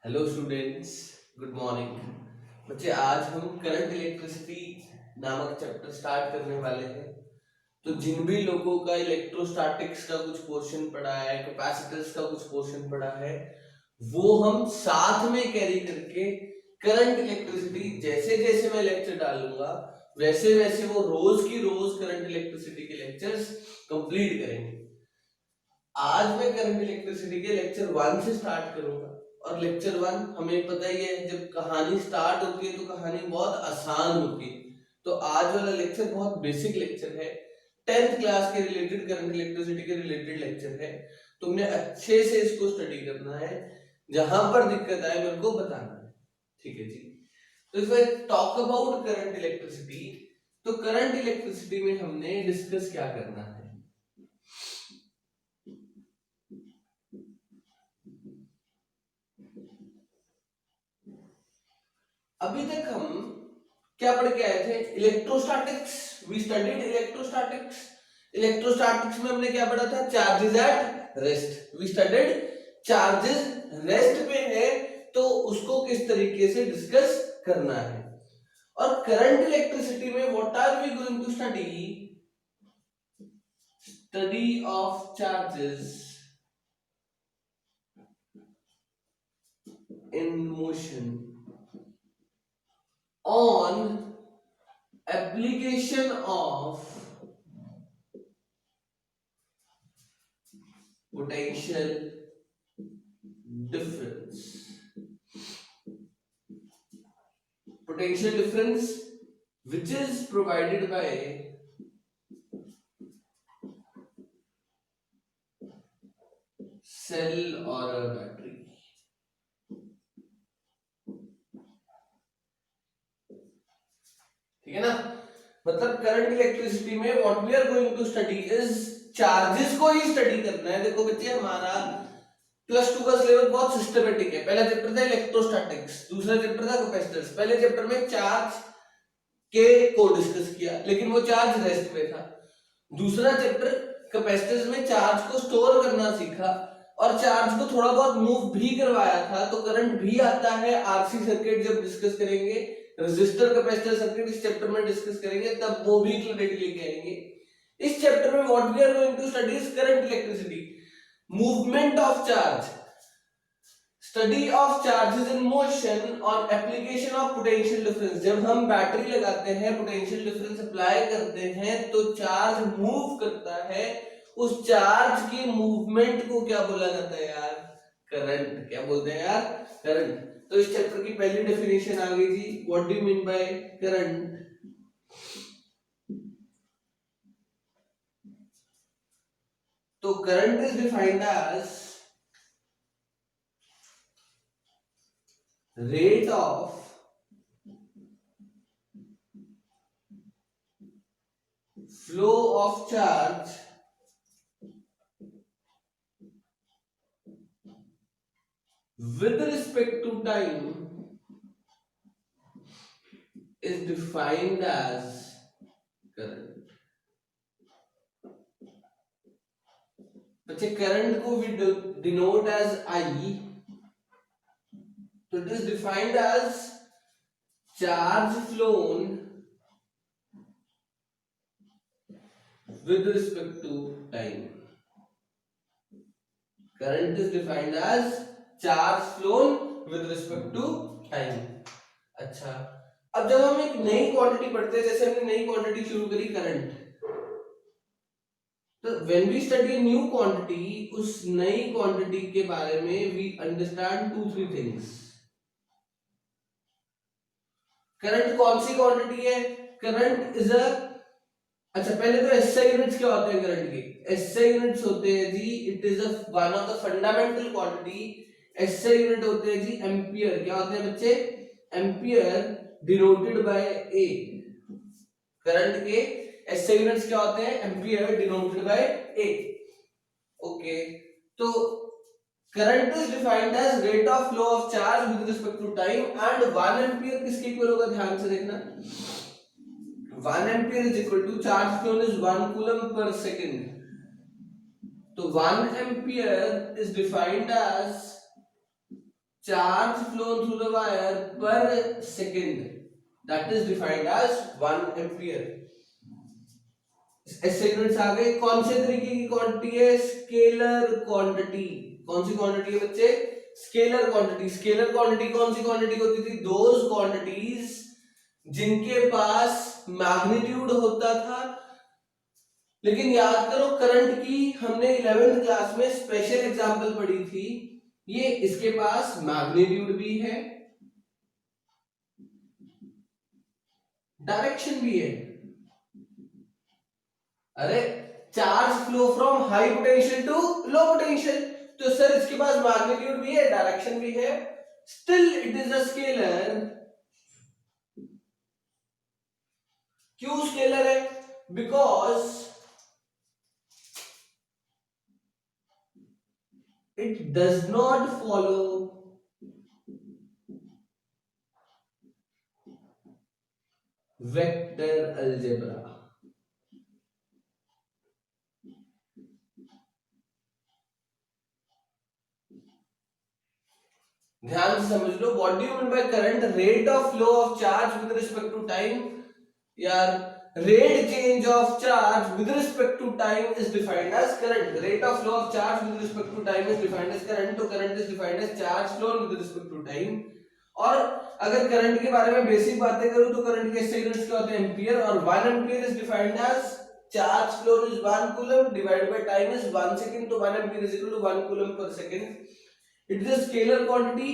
Hello students, good morning. बच्चे, आज हम करंट इलेक्ट्रिसिटी नामक चैप्टर स्टार्ट करने वाले हैं। तो जिन भी लोगों का इलेक्ट्रोस्टैटिक्स का कुछ पोर्शन पढ़ा है, कैपेसिटर्स का कुछ पोर्शन पढ़ा है, वो हम साथ में कैरी करके करंट इलेक्ट्रिसिटी जैसे जैसे मैं लेक्चर डालूंगा वैसे वैसे वो रोज की रोज करंट इलेक्ट्रिसिटी के लेक्चर्स कंप्लीट करेंगे। आज मैं करंट इलेक्ट्रिसिटी के लेक्चर 1 से स्टार्ट करूंगा। और लेक्चर 1 हमें पता ही है, जब कहानी स्टार्ट होती है तो कहानी बहुत आसान होती है। तो आज वाला लेक्चर बहुत बेसिक लेक्चर है, 10th क्लास के रिलेटेड, करंट इलेक्ट्रिसिटी के रिलेटेड लेक्चर है। तुमने अच्छे से इसको स्टडी करना है, जहां पर दिक्कत आए मेरे को बताना है, ठीक है जी। तो if I talk about current electricity, तो करंट इलेक्ट्रिसिटी में हमने डिस्कस क्या करना है। अभी तक हम क्या पढ़ के आए थे? Electrostatics. We studied electrostatics. Electrostatics में हमने क्या पढ़ा था? Charges at rest. We studied charges rest पे है तो उसको किस तरीके से डिस्कस करना है। और करंट इलेक्ट्रिसिटी में what are we going to study? Study of charges in motion on application of potential difference. Potential difference which is provided by cell or a battery. ठीक है ना? मतलब करंट इलेक्ट्रिसिटी में what we are going to study is charges को ही study करना है। देखो बच्चे, हमारा +2 का सिलेबस बहुत सिस्टमेटिक है। पहला चैप्टर था इलेक्ट्रोस्टैटिक्स, दूसरा चैप्टर था कैपेसिटर्स। पहले चैप्टर में चार्ज के को डिस्कस किया, लेकिन वो चार्ज रेस्ट पे था। दूसरा चैप्टर कैपेसिटर्स में चार्ज को स्टोर करना सीखा और चार्ज को थोड़ा बहुत मूव भी करवाया था, तो करंट भी आता है। आरसी सर्किट जब डिस्कस करेंगे, रेजिस्टर कैपेसिटर सर्किट इस चैप्टर में डिस्कस करेंगे, तब वो भी क्लैरिटी लेके आएंगे। इस चैप्टर में what we are going to study is current electricity, movement of charge, study of charges in motion और एप्लीकेशन ऑफ पोटेंशियल डिफरेंस। जब हम बैटरी लगाते हैं, पोटेंशियल डिफरेंस अप्लाई करते हैं, तो चार्ज मूव करता है। उस चार्ज की मूवमेंट को क्या बोला जाता है यार? करंट। क्या बोलते हैं यार? करंट। तो इस चैप्टर की पहली डेफिनेशन आ गई जी, what do you mean by current? तो current is defined as rate of flow of charge with respect to time is defined as current. बच्चे, करंट को we denote as I, so it is defined as charge flown with respect to time. Current is defined as charge flown with respect to time. अच्छा, अब जब हम एक नई quantity पढ़ते हैं, जैसे हमने नई क्वांटिटी शुरू करी करंट, तो when we study a new quantity, उस नई क्वांटिटी के बारे में we understand 2-3 things. करंट कौन सी क्वांटिटी है? करंट इज अ, अच्छा पहले तो एसआई यूनिट्स क्या होते हैं करंट के? एसआई यूनिट्स होते हैं जी, it is one of the fundamental quantity. SI unit होते हैं जी एम्पियर। क्या होते हैं बच्चे? Ampere denoted by A. Current के एसआई यूनिट्स क्या होते हैं? Ampere denoted by A. Okay, तो current is defined as rate of flow of charge with respect to time, and 1 ampere किसके इक्वल होगा? ध्यान से देखना, 1 ampere is equal to charge flown is 1 coulomb पर सेकंड। तो 1 ampere is defined as charge flown through the wire per second, that is defined as 1 ampere. ऐसे units आ गए. कौन से तरीके की क्वांटिटी है? Scalar quantity. कौन सी क्वांटिटी है बच्चे? Scalar quantity. स्केलर क्वांटिटी कौन सी क्वांटिटी होती थी? दोज क्वांटिटीज जिनके पास मैग्नीट्यूड होता था. लेकिन याद करो करंट की हमने 11th क्लास में स्पेशल एग्जांपल पढ़ी थी. ये इसके पास मैग्नीट्यूड भी है, डायरेक्शन भी है. अरे charge flow from high potential to low potential, तो सर इसके पास मैग्नीट्यूड भी है, डायरेक्शन भी है, still it is a scalar. क्यों स्केलर है? Because it does not follow vector algebra. ध्यान से समझ लो. What do you mean by current? Rate of flow of charge with respect to time. यार rate change of charge with respect to time is defined as current. Rate of flow of charge with respect to time is defined as current. तो current is defined as charge flow with respect to time. और अगर current के बारे में basic बातें करूं तो current के यूनिट्स क्या होते हैं? एम्पियर. और 1 ampere is defined as charge flow is 1 coulomb divided by time is 1 second. तो 1 ampere is equal to 1 coulomb पर second. It is a scalar quantity.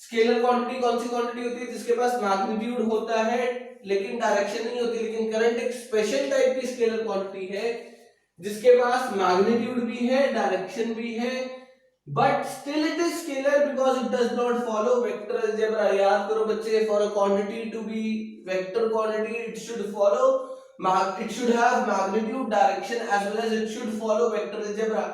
Scalar quantity कौन सी क्वांटिटी होती है? जिसके पास मैग्नीट्यूड होता है लेकिन डायरेक्शन नहीं होती. लेकिन करंट एक स्पेशल टाइप की स्केलर क्वांटिटी है जिसके पास मैग्नीट्यूड भी है, डायरेक्शन भी है, but still it is scalar because it does not follow vector algebra. याद करो बच्चे, for a quantity to be vector quantity it should follow, it should have magnitude, direction as well as it should follow vector algebra.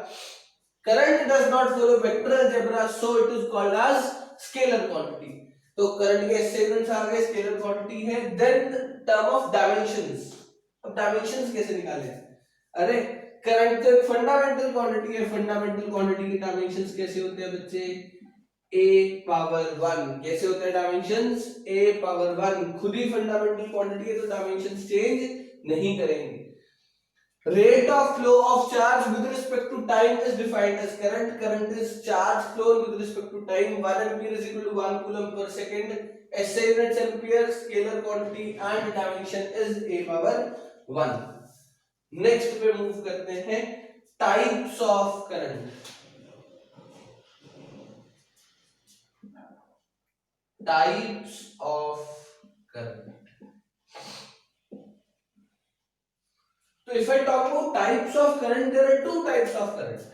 Current does not follow vector algebra, so it is called as scalar quantity. तो current के segments आ गए, scalar quantity है. Then term of dimensions. अब dimensions कैसे निकालें? अरे current तो एक फंडामेंटल क्वांटिटी है. फंडामेंटल क्वांटिटी के डायमेंशंस कैसे होते हैं बच्चे? a power 1. कैसे होते हैं डायमेंशंस? a power 1. खुद ही फंडामेंटल क्वांटिटी है तो डायमेंशंस चेंज नहीं करेंगे. Rate of flow of charge with respect to time is defined as current. Current is charge flow with respect to time. 1 ampere is equal to 1 coulomb per second. SI units ampere, scalar quantity and dimension is a power 1. Next पे move करते हैं types of current. Types of current. So if I talk about types of current, there are two types of current.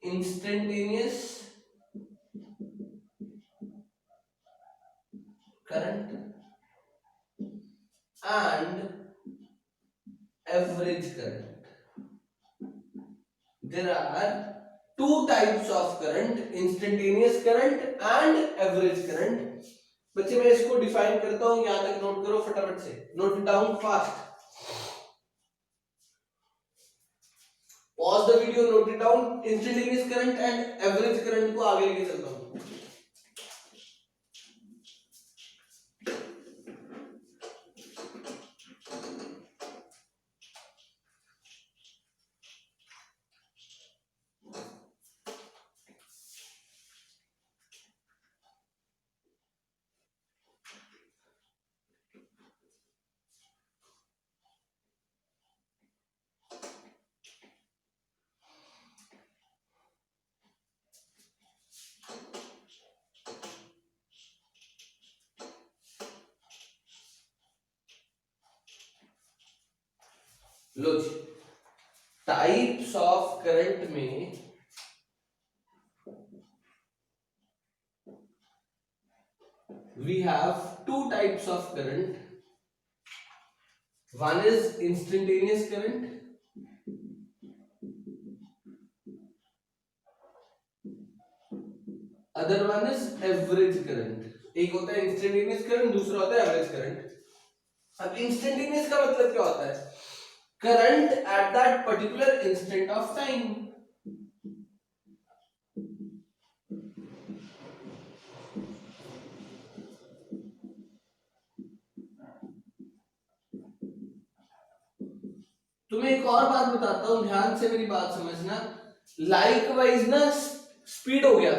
Instantaneous current and average current. There are two types of current, instantaneous current and average current. बच्चे मैं इसको define करता हूं, यहां तक note करो फटाफट से, note it down fast. Pause the video, note it down. Instantaneous current and average current को आगे लेके चलता हूं. लो जी, टाइप्स ऑफ करंट में we have two types of current. One is instantaneous current, other one is average current. एक होता है instantaneous current, दूसरा होता है average current. अब instantaneous का मतलब क्या होता है? Current at that particular instant of time. तुम्हें एक और बात बताता हूं, ध्यान से मेरी बात समझना। लाइकवाइज ना स्पीड हो गया,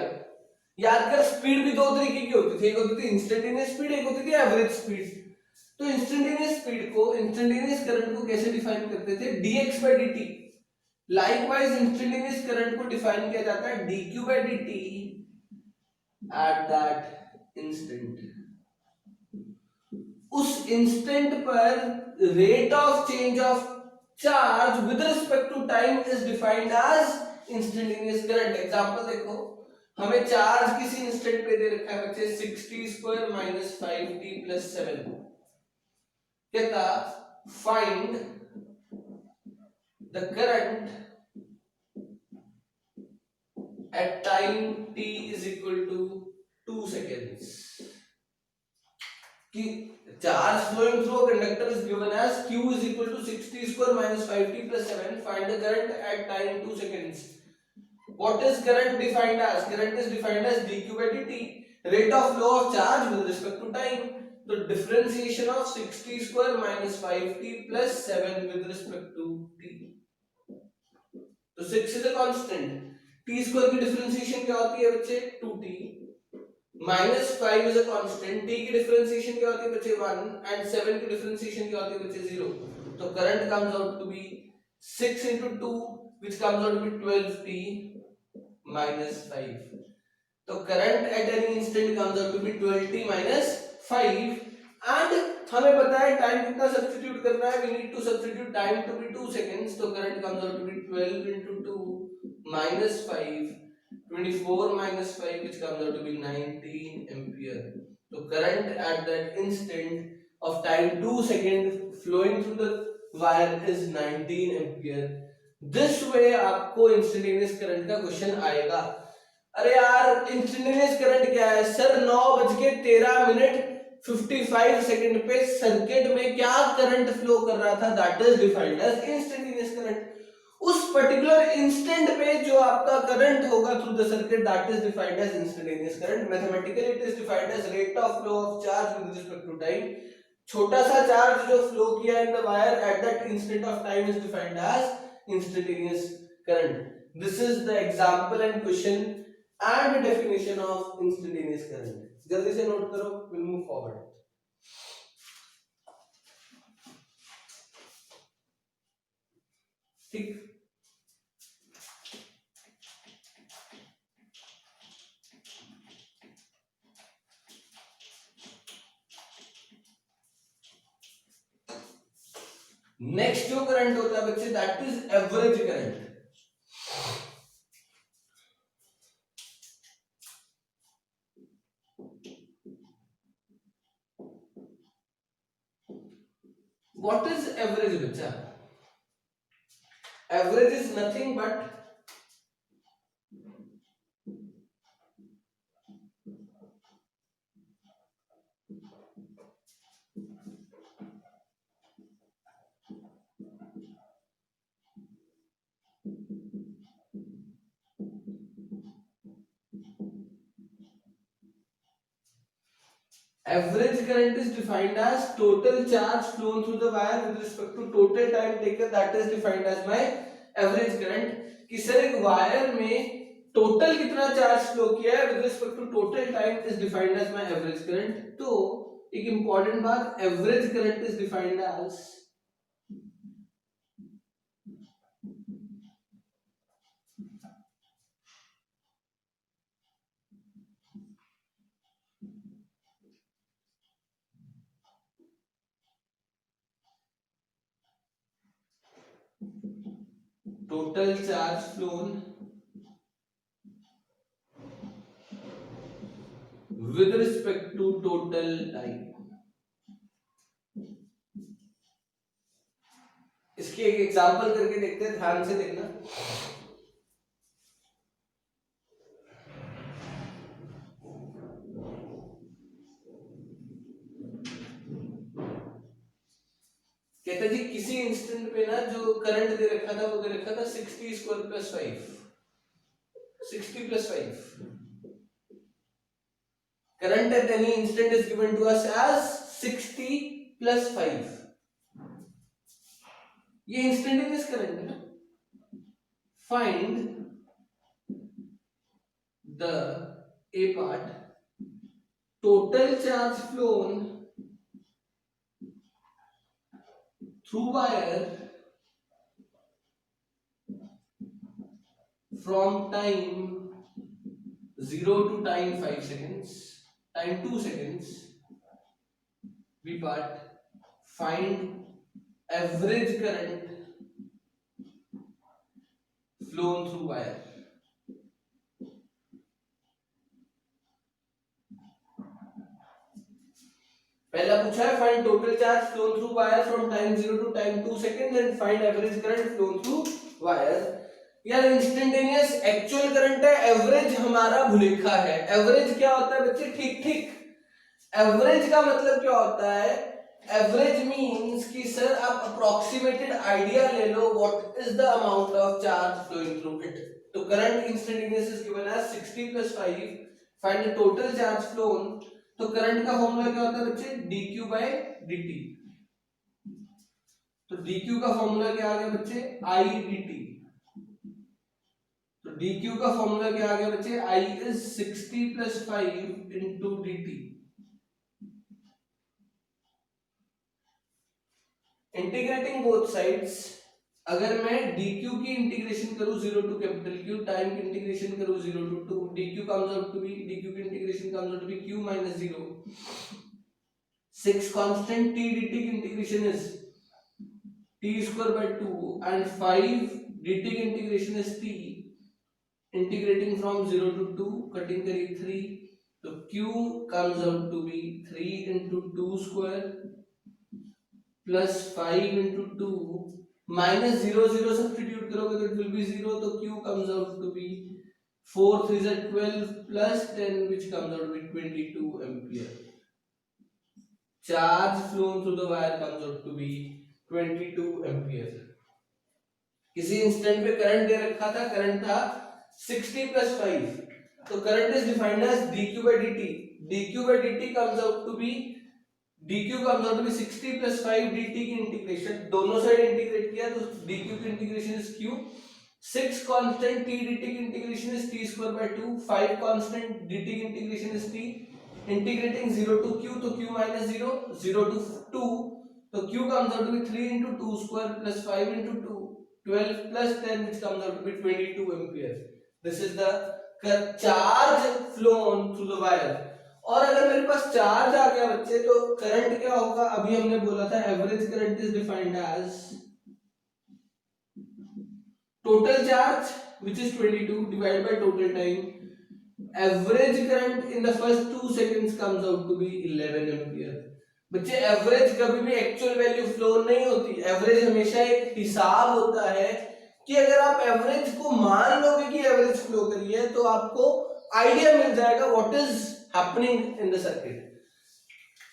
याद कर स्पीड भी दो तरीके की होती थी, एक होती थी इंस्टेंटेनियस स्पीड, एक होती थी एवरेज स्पीड। तो इंस्टेंटेनियस स्पीड को, इंस्टेंटेनियस करंट को कैसे डिफाइन करते थे, dx by dt। Likewise instantaneous current को डिफाइन किया जाता है dq by dt at that instant. उस इंस्टेंट पर rate of change of charge with respect to time is defined as instantaneous current. Example देखो, हमें चार्ज किसी इंस्टेंट पे दे रखा है बच्चे 60 स्क्वायर माइनस 5t प्लस 7। कहता find the current at time t is equal to 2 seconds। कि charge flowing through a conductor is given as q is equal to 60 square minus 5t plus 7। find the current at time 2 seconds। what is current defined as? current is defined as dq by dt, rate of flow of charge with respect to time। तो differentiation of 60 square minus 5t plus 7 with respect to t। तो 6 is a constant, t square की differentiation क्या होती है बच्चे 2t, minus 5 is a constant, t की differentiation क्या होती है बच्चे 1 एंड 7 की डिफरेंशिएशन क्या होती है बच्चे 0। तो current comes out to be 6 into 2 which comes out to be 12t minus 5। तो current at any instant comes out to be 12t minus 5 and हमें पता है टाइम कितना सब्स्टिट्यूट करना है, we need to substitute time to be 2 seconds. तो current comes out to be 12 into 2 minus 5, 24 minus 5 which comes out to be 19 ampere। तो current at that instant of time 2 second flowing through the wire is 19 ampere। this way आपको instantaneous current का question आएगा। अरे यार instantaneous current क्या है sir, 9:13 second पे circuit में क्या करंट फ्लो कर रहा था, that is defined as instantaneous current. उस पर्टिकुलर इंस्टेंट पे जो आपका करंट होगा through the circuit that is defined as instantaneous current. Mathematically it is defined as rate of flow of charge with respect to time. छोटा सा charge जो flow किया in the wire at that instant of time is defined as instantaneous current. This is the example and question and definition of instantaneous current. जल्दी से note करो, will move forward. ठीक, next जो current होता है बच्चे that is average current. What is average बच्चा? Average is nothing but average current is defined as total charge flown through the wire with respect to total time taken, that is defined as my average current। कि sir एक wire में total कितना charge flow किया है with respect to total time is defined as my average current. तो एक important बात, average current is defined as total charge flown with respect to total time। इसकी एक एग्जांपल करके देखते हैं, ध्यान से देखना। कहता जी किसी इंस्टेंट पे ना जो करंट दे रखा था वो दे रखा था 60 square plus 5, 60 plus 5। current at any instant is given to us as 60 plus 5। ये इंस्टेंटेनियस करंट है ना. Find the A part, total charge flown through wire from time 0 to time 5 seconds, time 2 seconds. B part, find average current flown through wire. पहला पूछा है find total charge flown through wire from time 0 to time 2 second and find average current flown through wire. यार instantaneous actual current है, average हमारा भुलेखा है. Average क्या होता है बच्चे? ठीक ठीक. एवरेज का मतलब क्या होता है? एवरेज मींस कि सर आप अप्रोक्सीमेटेड आइडिया ले लो what is the amount of charge flowing through it. तो current instantaneous is given as 60 + 5. Find the total charge flown. तो करंट का फॉर्मूला क्या होता है बच्चे? dq/dt. तो dq का फॉर्मूला क्या आ गया बच्चे? I dt. तो dq का फॉर्मूला क्या आ गया बच्चे? I is 60 + 5 into dt. Integrating both sides, अगर मैं dq की इंटीग्रेशन करूं 0 टू कैपिटल Q, टाइम की इंटीग्रेशन करूं 0 to 2, dq comes out to be, dq की integration comes out to be q minus 0. 6 constant t dt की integration is t square by 2 and 5 dt की integration is t, integrating from 0 to 2, cutting करी 3, तो q comes out to be 3 into 2 square plus 5 into 2 minus 0 0 substitute करोगे तो it will be 0, तो q comes out to be 4 3 is 12 plus 10 which comes out to be 22 ampere. Charge flown through the wire comes out to be 22 ampere. किसी instant पे current दे रखा था, current था 60 + 5, तो current is defined as dq/dt. dq/dt comes out to be, dq comes out to be 60 + 5 dt की integration, दोनों side integrate किया तो dq की integration is q. 6 constant t dt की integration is t square by 2, 5 constant dt की integration is t, integrating 0 to q तो q minus 0, 0 to 2 तो q comes out to be 3 into 2 square plus 5 into 2, 12 plus 10 which comes out to be 22 ampere. This is the charge flown through the wire. और अगर मेरे पास charge आ गया बच्चे तो current क्या होगा? अभी हमने बोला था average current is defined as total charge which is 22 divided by total time. Average current in the first 2 seconds comes out to be 11 ampere. बच्चे एवरेज कभी भी एक्चुअल वैल्यू फ्लो नहीं होती. एवरेज हमेशा एक हिसाब होता है कि अगर आप एवरेज को मान लोगे कि एवरेज फ्लो करी है तो आपको आइडिया मिल जाएगा what is happening in the circuit.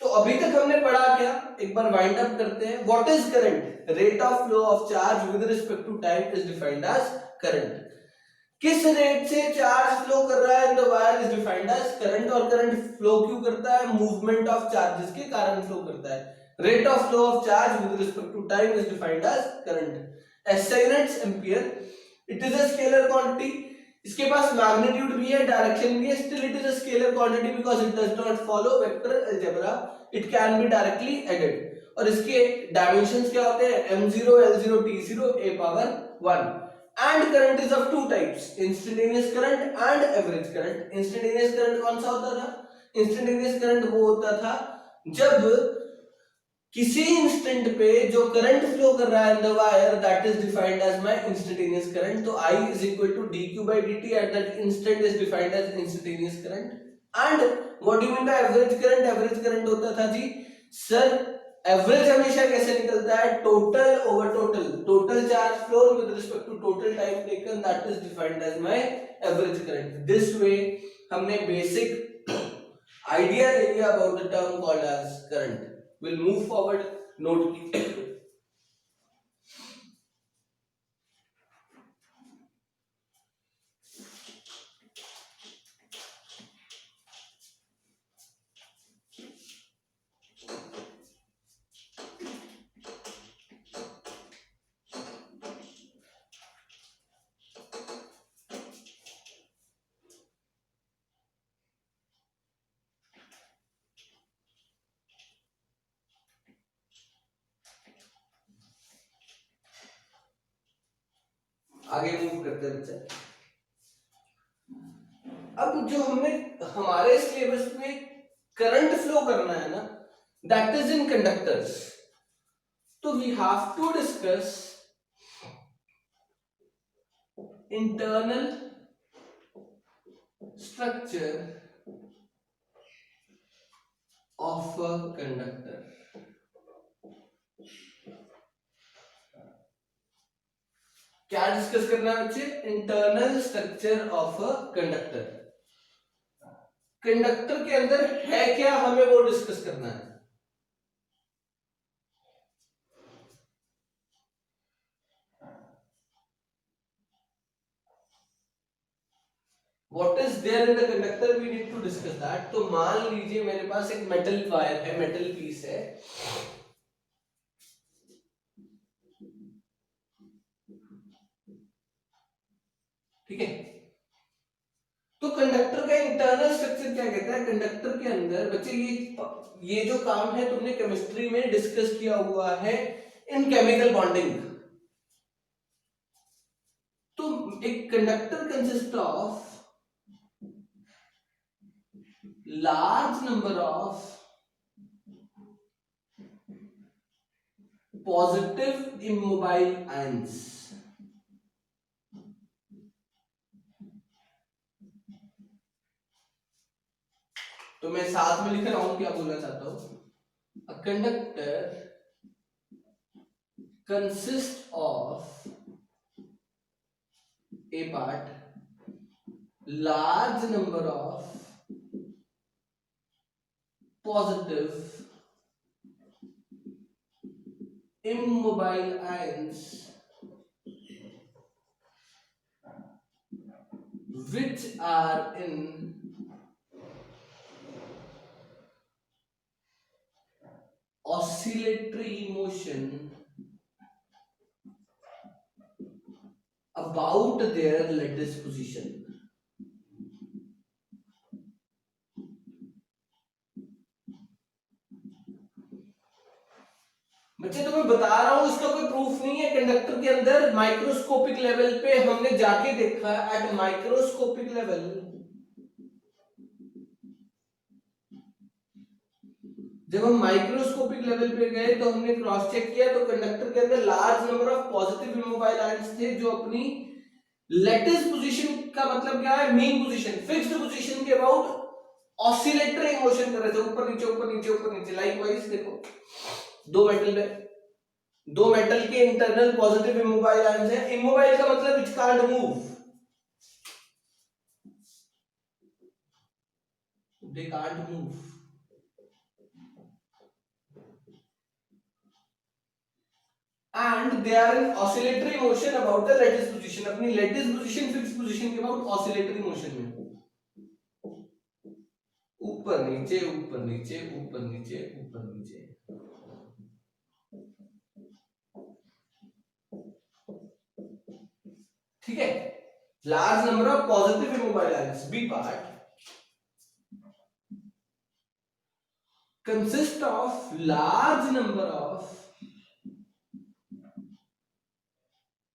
तो अभी तक हमने पढ़ा क्या? एक बार वाइंड अप करते हैं. What is current? Rate of flow of charge with respect to time is defined as current. किस रेट से चार्ज फ्लो कर रहा है in the wire is defined as current. और करंट फ्लो क्यों करता है? मूवमेंट ऑफ चार्जेस के कारण फ्लो करता है. Rate of flow of charge with respect to time is defined as current. SI units ampere. It is a scalar quantity. इसके पास मैग्नीट्यूड भी है, डायरेक्शन भी है, still it is a scalar quantity because it does not follow vector algebra. It can be directly added. और इसके dimensions क्या होते हैं? m0 l0 t0 a power 1. And current is of two types, instantaneous current and average current. Instantaneous current कौन सा होता था? Instantaneous current वो होता था जब किसी इंस्टेंट पे जो करंट फ्लो कर रहा है in the wire that is defined as my instantaneous current. तो I is equal to dq/dt at that instant is defined as instantaneous current. And what do you mean by average current? Average current होता था जी sir average हमेशा कैसे निकलता है? Total over total. Total charge flow with respect to total time taken that is defined as my average current. This way हमने basic idea ले लिया about the term called as current. Will move forward. Note की आगे move करते हैं बच्चा। अब जो हमने हमारे सिलेबस में करंट फ्लो करना है ना, दैट इज इन कंडक्टर्स, तो we have to discuss internal structure of a conductor. क्या डिस्कस करना है बच्चे? Internal structure of a conductor. Conductor के अंदर है क्या, हमें वो डिस्कस करना है। What is there in the conductor? We need to discuss that. तो मान लीजिए मेरे पास एक मेटल वायर है, मेटल पीस है, ठीक है। तो कंडक्टर का इंटरनल स्ट्रक्चर क्या कहता है? कंडक्टर के अंदर बच्चे ये जो काम है तुमने केमिस्ट्री में डिस्कस किया हुआ है इन केमिकल बॉन्डिंग। तो एक conductor consist of large number of positive immobile ions. तो मैं साथ में लिख रहा हूं, क्या बोलना चाहता हूं? A conductor consist of A part large number of positive immobile ions which are in oscillatory motion about their lattice position। बच्चे तो मैं बता रहा हूं, इसका कोई प्रूफ नहीं है। कंडक्टर के अंदर माइक्रोस्कोपिक लेवल पे हमने जाके देखा, एट माइक्रोस्कोपिक लेवल जब हम माइक्रोस्कोपिक लेवल पे गए तो हमने क्रॉस चेक किया, तो कंडक्टर के अंदर large number of positive immobile ions थे जो अपनी लेटिस पोजीशन का मतलब क्या है? मीन पोजीशन, फिक्स्ड पोजीशन के अबाउट ऑसिलेटरी मोशन कर रहे थे, ऊपर नीचे ऊपर नीचे ऊपर नीचे। लाइकवाइज देखो, दो मेटल के इंटरनल पॉजिटिव इमोबाइल आयंस है। इमोबाइल का मतलब it can't move, they can't move. And they are in oscillatory motion about the lattice position, अपनी lattice position fixed position के about oscillatory motion में, ऊपर नीचे ऊपर नीचे ऊपर नीचे ऊपर नीचे। ठीक है। Large number of positive immobile ions, B part consist of large number of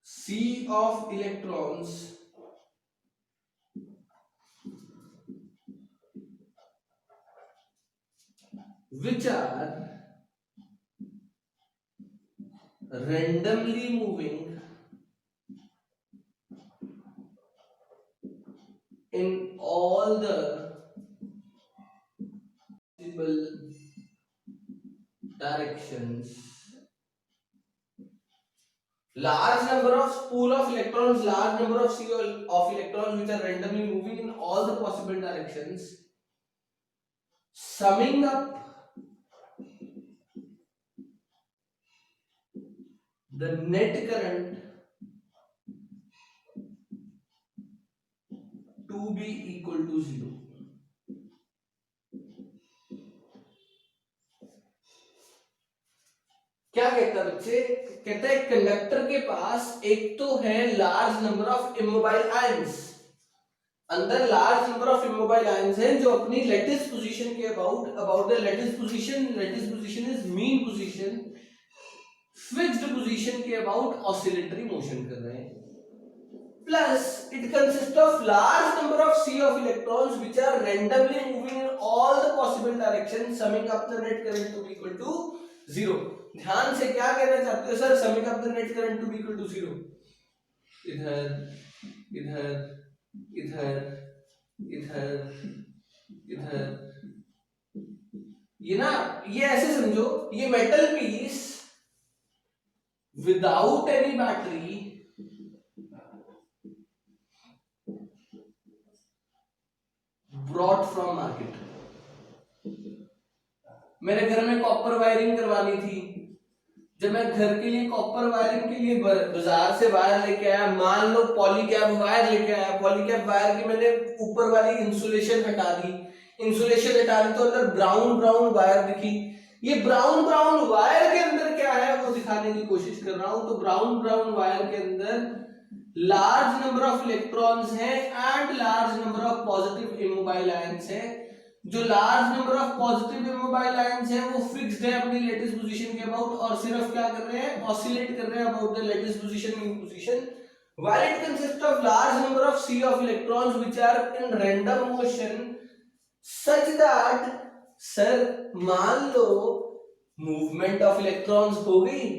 sea of electrons which are randomly moving in all the possible directions। Large number of pool of electrons, large number of sea of electrons which are randomly moving in all the possible directions, summing up the net current to be equal to 0। क्या कहता है बच्चे? कहता है conductor के पास एक तो है large number of immobile ions, अंदर large number of immobile ions हैं जो अपनी लेटिस पोजीशन के about the lattice position is mean position, fixed position के अबाउट ऑसिलेटरी मोशन कर रहे हैं। plus it consists of large number of sea of electrons which are randomly moving in all the possible directions, summing up the net current to be equal to 0. ध्यान से क्या कहना चाहते हो sir? summing up the net current to be equal to 0. इधर इधर इधर इधर इधर, ये ना, ये ऐसे समझो, ये metal piece without any battery brought from market. मेरे घर में कॉपर वायरिंग करवानी थी. जब मैं घर के लिए कॉपर वायरिंग के लिए बाजार से वायर लेके आया, मान लो पॉलीकैब वायर लेके आया, पॉलीकैब वायर की मैंने ऊपर वाली इंसुलेशन हटा दी, इंसुलेशन हटा दी तो अंदर ब्राउन ब्राउन वायर दिखी. ये ब्राउन ब्राउन वायर के अंदर क्या है वो दिखाने की कोशिश कर रहा हूं. तो ब्राउन ब्राउन वायर के अंदर लार्ज नंबर ऑफ इलेक्ट्रॉन्स हैं and large number of positive immobile ions हैं. जो large number of positive immobile ions हैं वो फिक्स्ड है अपनी लेटिस पोजीशन के अबाउट, और सिर्फ क्या कर रहे हैं? ऑसिलेट कर रहे हैं about the lattice position in position. while it consists of large number of sea of electrons which are in random motion such that, सर मान लो मूवमेंट ऑफ इलेक्ट्रॉन्स हो गई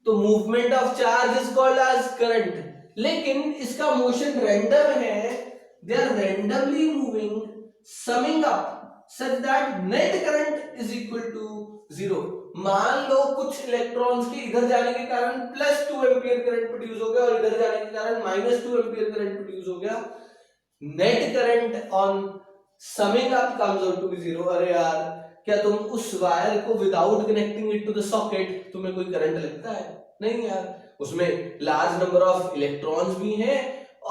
तो movement of charge is called as current. लेकिन इसका motion random है, they are randomly moving summing up such that net current is equal to 0. मान लो कुछ इलेक्ट्रॉन्स के इधर जाने के कारण +2 एम्पीयर करंट प्रोड्यूस हो गया और इधर जाने के कारण -2 एम्पीयर करंट प्रोड्यूस हो गया. Net current on summing up comes out to be 0. अरे यार, क्या तुम उस वायर को without connecting it to the socket तुम्हें कोई करंट लगता है? नहीं यार, उसमें लार्ज नंबर ऑफ इलेक्ट्रॉन्स भी हैं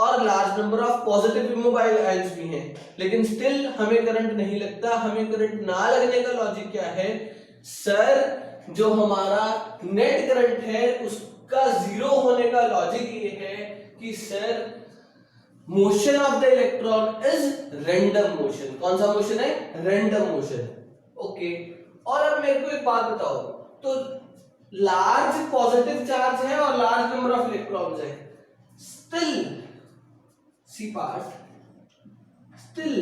और large number of positive immobile ions भी हैं, लेकिन स्टिल हमें करंट नहीं लगता. हमें करंट ना लगने का लॉजिक क्या है? सर जो हमारा नेट करंट है उसका 0 होने का लॉजिक ये है कि sir motion of the electron is random motion. कौन सा मोशन है? Random motion. ओके. और अब मेरे को एक बात बताओ, तो लार्ज पॉजिटिव चार्ज है और लार्ज नंबर ऑफ इलेक्ट्रॉन्स है, still C part, still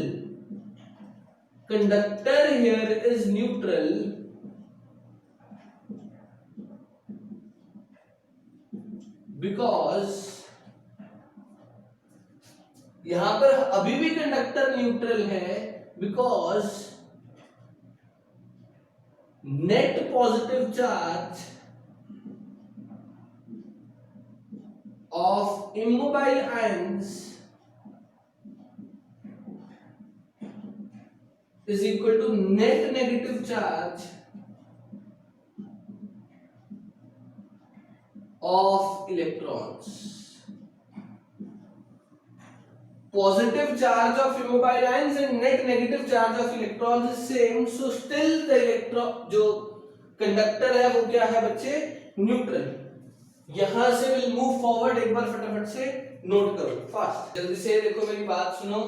conductor here is neutral because यहां पर अभी भी कंडक्टर न्यूट्रल है because net positive charge of immobile ions is equal to net negative charge of electrons. Positive charge of immobile ions and net negative charge of electrons is same, so still the electron जो conductor है वो क्या है बच्चे? Neutral. यहां से will move forward. एक बार फटाफट से नोट करो फास्ट, जल्दी से देखो मेरी बात सुनो.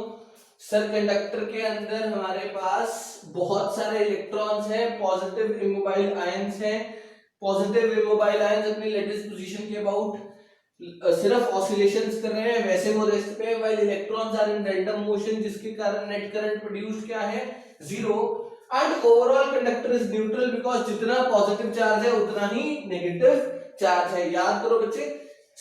सर कंडक्टर के अंदर हमारे पास बहुत सारे इलेक्ट्रॉन्स हैं, पॉजिटिव इमोबाइल आयंस हैं. पॉजिटिव इमोबाइल आयंस अपनी लेटिस पोजीशन के अबाउट सिर्फ ऑसिलेशंस कर रहे हैं, वैसे वो रेस्ट पे है. While electrons are in random motion जिसके कारण नेट करंट प्रोड्यूस क्या है? 0. And overall conductor is neutral because जितना पॉजिटिव चार्ज है उतना ही नेगेटिव चार्ज है. याद करो बच्चे,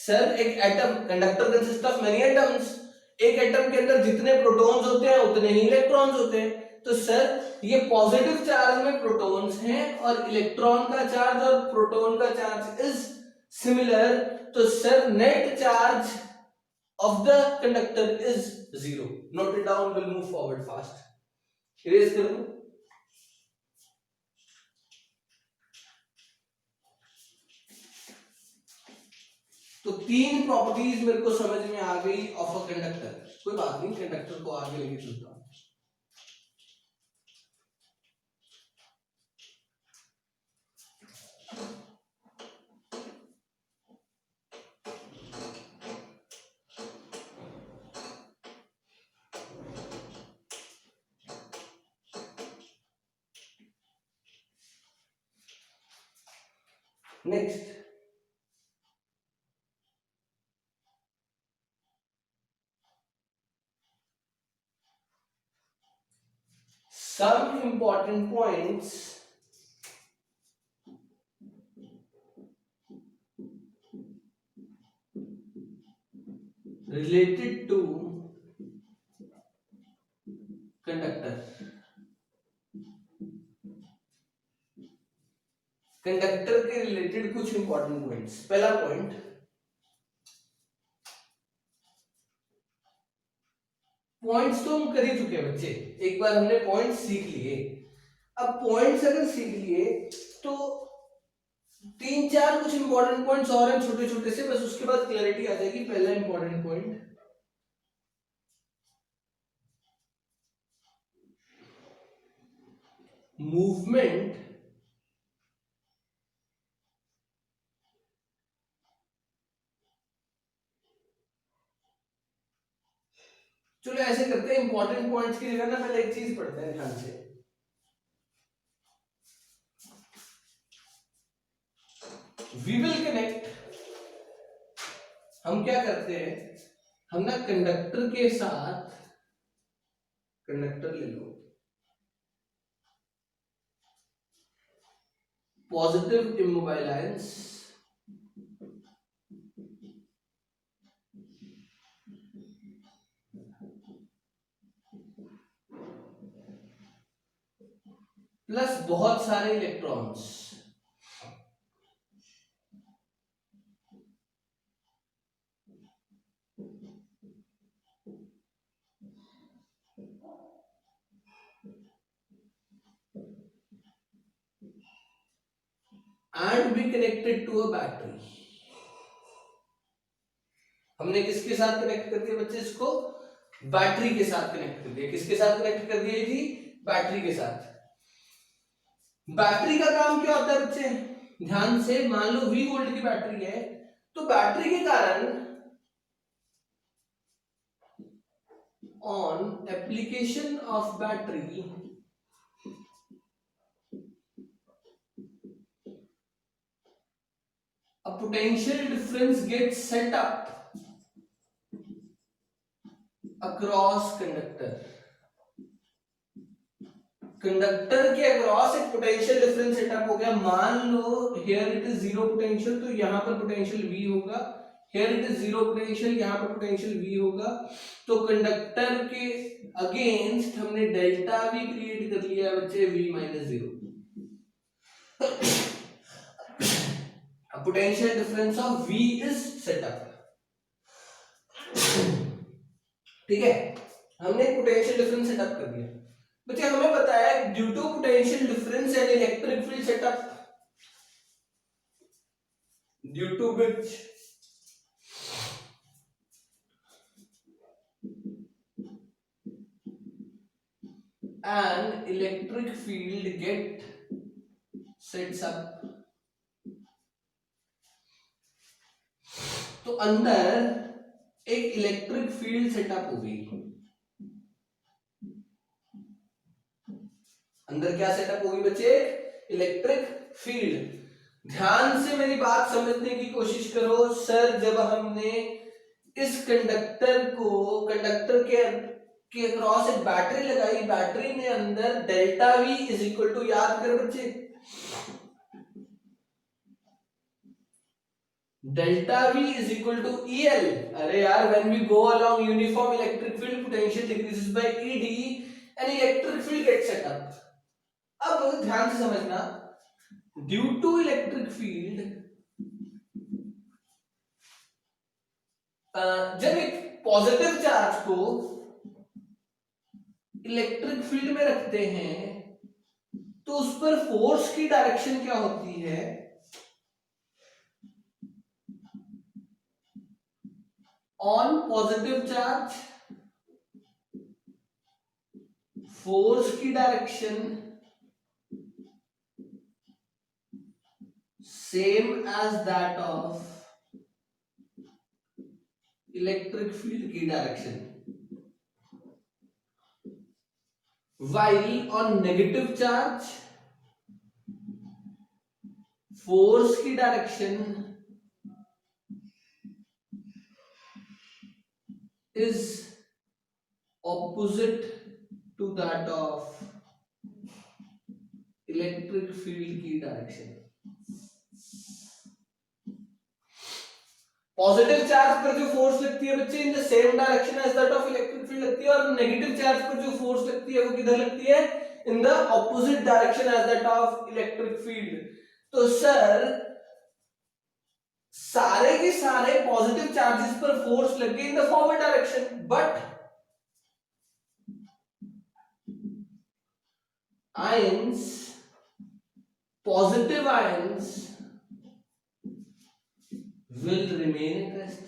सर एक atom, conductor consist of many atoms. एक एटम के अंदर जितने प्रोटॉन्स होते हैं उतने ही इलेक्ट्रॉन्स होते हैं. तो सर ये पॉजिटिव चार्ज में प्रोटॉन्स हैं और इलेक्ट्रॉन का चार्ज और प्रोटॉन का चार्ज इज सिमिलर. तो sir net charge of the conductor is 0. Note it down, will move forward fast. Erase कर दो. तो 3 प्रॉपर्टीज मेरे को समझ में आ गई ऑफ अ कंडक्टर. कोई बात नहीं, कंडक्टर को आगे लेके चलता हूं. Next, some important points related to conductor. Conductor के रिलेटेड कुछ इंपॉर्टेंट पॉइंट्स. पहला पॉइंट, पॉइंट्स तो हम कर ही चुके हैं बच्चे, एक बार हमने पॉइंट्स सीख लिए. अब पॉइंट्स अगर सीख लिए तो तीन चार कुछ इंपॉर्टेंट पॉइंट्स और हैं छोटे छोटे से, बस उसके बाद क्लैरिटी आ जाएगी. पहला इंपॉर्टेंट पॉइंट, मूवमेंट चलो ऐसे करते हैं, इंपॉर्टेंट पॉइंट्स की जगह ना पहले एक चीज पढ़ते हैं ध्यान से. वी विल कनेक्ट, हम क्या करते हैं, हम ना कंडक्टर के साथ, कंडक्टर ले लो, पॉजिटिव इमोबाइल आयंस प्लस बहुत सारे electrons, and be connected to a battery. हमने किसके साथ कनेक्ट कर दिया बच्चे इसको, बैटरी के साथ कनेक्ट कर दिया. किसके साथ कनेक्ट कर दिया जी, बैटरी के साथ. बैटरी का काम क्या होता है बच्चे, ध्यान से, मान लो 20 वोल्ट की बैटरी है, तो बैटरी के कारण on application of battery a potential difference gets set up across conductor. Conductor के अक्रॉस एक पोटेंशियल डिफरेंस सेटअप हो गया. मान लो here it is zero potential, तो यहां पर पोटेंशियल V होगा. Here it is zero potential, यहां पर पोटेंशियल V होगा. तो कंडक्टर के अगेंस्ट हमने डेल्टा V क्रिएट कर लिया बच्चे, V minus zero. Potential difference of V is setup. ठीक है, हमने पोटेंशियल डिफरेंस सेटअप कर दिया बच्चे. हमें पता है due to potential difference and electric field setup, due to which an electric field get sets up. तो अंदर एक इलेक्ट्रिक फील्ड सेटअप हो गई. अंदर क्या सेटअप होगी बच्चे, इलेक्ट्रिक फील्ड. ध्यान से मेरी बात समझने की कोशिश करो. सर जब हमने इस कंडक्टर को, कंडक्टर के अक्रॉस एक बैटरी लगाई, बैटरी ने अंदर delta V is equal to, याद करो बच्चे, delta V is equal to EL. अरे यार, when we go along uniform electric field, potential decreases by ED and electric field gets set up. अब ध्यान से समझना, ड्यू टू इलेक्ट्रिक फील्ड, जब एक पॉजिटिव चार्ज को इलेक्ट्रिक फील्ड में रखते हैं तो उस पर फोर्स की डायरेक्शन क्या होती है, ऑन पॉजिटिव चार्ज फोर्स की direction same as that of electric field की direction. while on negative charge force की direction is opposite to that of electric field की डायरेक्शन। पॉजिटिव चार्ज पर जो फोर्स लगती है बच्चे in the same direction as that of electric field लगती है, और नेगेटिव चार्ज पर जो फोर्स लगती है वो किधर लगती है, in the opposite direction as that of electric field. तो सर सारे के सारे पॉजिटिव चार्जेस पर फोर्स लगे in the forward direction, but ions, positive ions will remain at rest.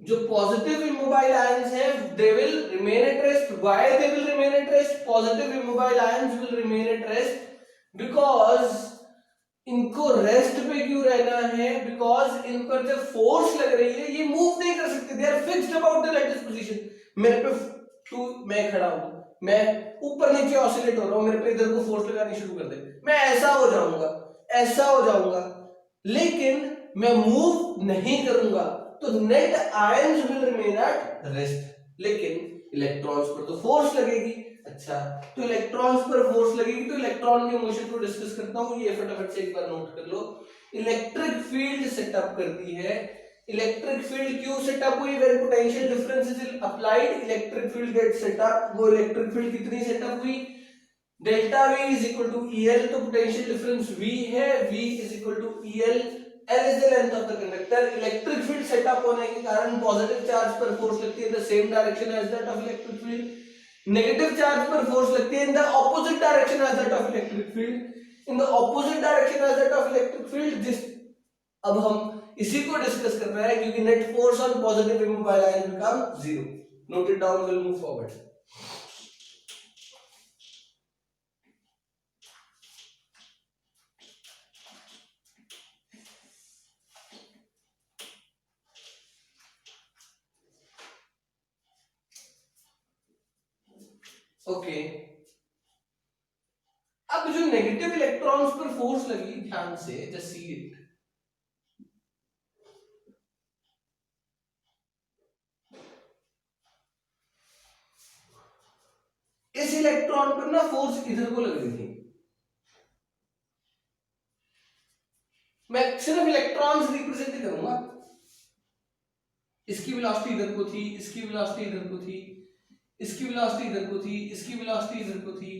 जो पॉजिटिव इमोबाइल आयंस है they will remain at rest. Why they will remain at rest? Positive immobile ions will remain at rest because इनको rest पे क्यों रहना है? Because in पर जब force लग रही है ये मूव नहीं कर सकते, they are fixed about the lattice position. मेरे पे मैं खड़ा हूं, मैं ऊपर नीचे ऑसिलेट हो रहा हूं, मेरे पे इधर को फोर्स लगानी शुरू कर दे, मैं ऐसा हो जाऊंगा, ऐसा हो जाऊंगा, लेकिन मैं मूव नहीं करूंगा, तो net ions will remain at rest. लेकिन इलेक्ट्रॉन्स पर तो फोर्स लगेगी। अच्छा, तो इलेक्ट्रॉन्स पर फोर्स लगेगी तो इलेक्ट्रॉन के मोशन को डिस्कस करता हूं, ये फटाफट से एक बार नोट कर लो। इलेक्ट्रिक फील्ड सेटअप करती है। इलेक्ट्रिक फील्ड क्यों सेटअप हुई? When potential difference is applied electric field get setup. वो इलेक्ट्रिक फील्ड कितनी सेटअप हुई? Delta V is equal to EL, तो पोटेंशियल डिफरेंस V है, V is equal to EL, L is the length of the conductor. Electric field setup होने के कारण positive charge पर force लगती है in the same direction as that of electric field, negative charge पर force लगती है in the opposite direction as that of electric field. In the opposite direction as that of electric field this, अब हम इसी को discuss कर रहे हैं क्योंकि net force on positive immobile ion become zero. Note it down, will move forward. Okay, अब जो नेगेटिव इलेक्ट्रॉन्स पर फोर्स लगी, ध्यान से जस्ट सी इट। इस इलेक्ट्रॉन पर ना फोर्स इधर को लग रही थी। मैं सिर्फ इलेक्ट्रॉन्स रिप्रेजेंट करूंगा। इसकी वेलोसिटी इधर को थी, इसकी वेलोसिटी इधर को थी, इसकी वेलोसिटी इधर को थी, इसकी वेलोसिटी इधर को थी,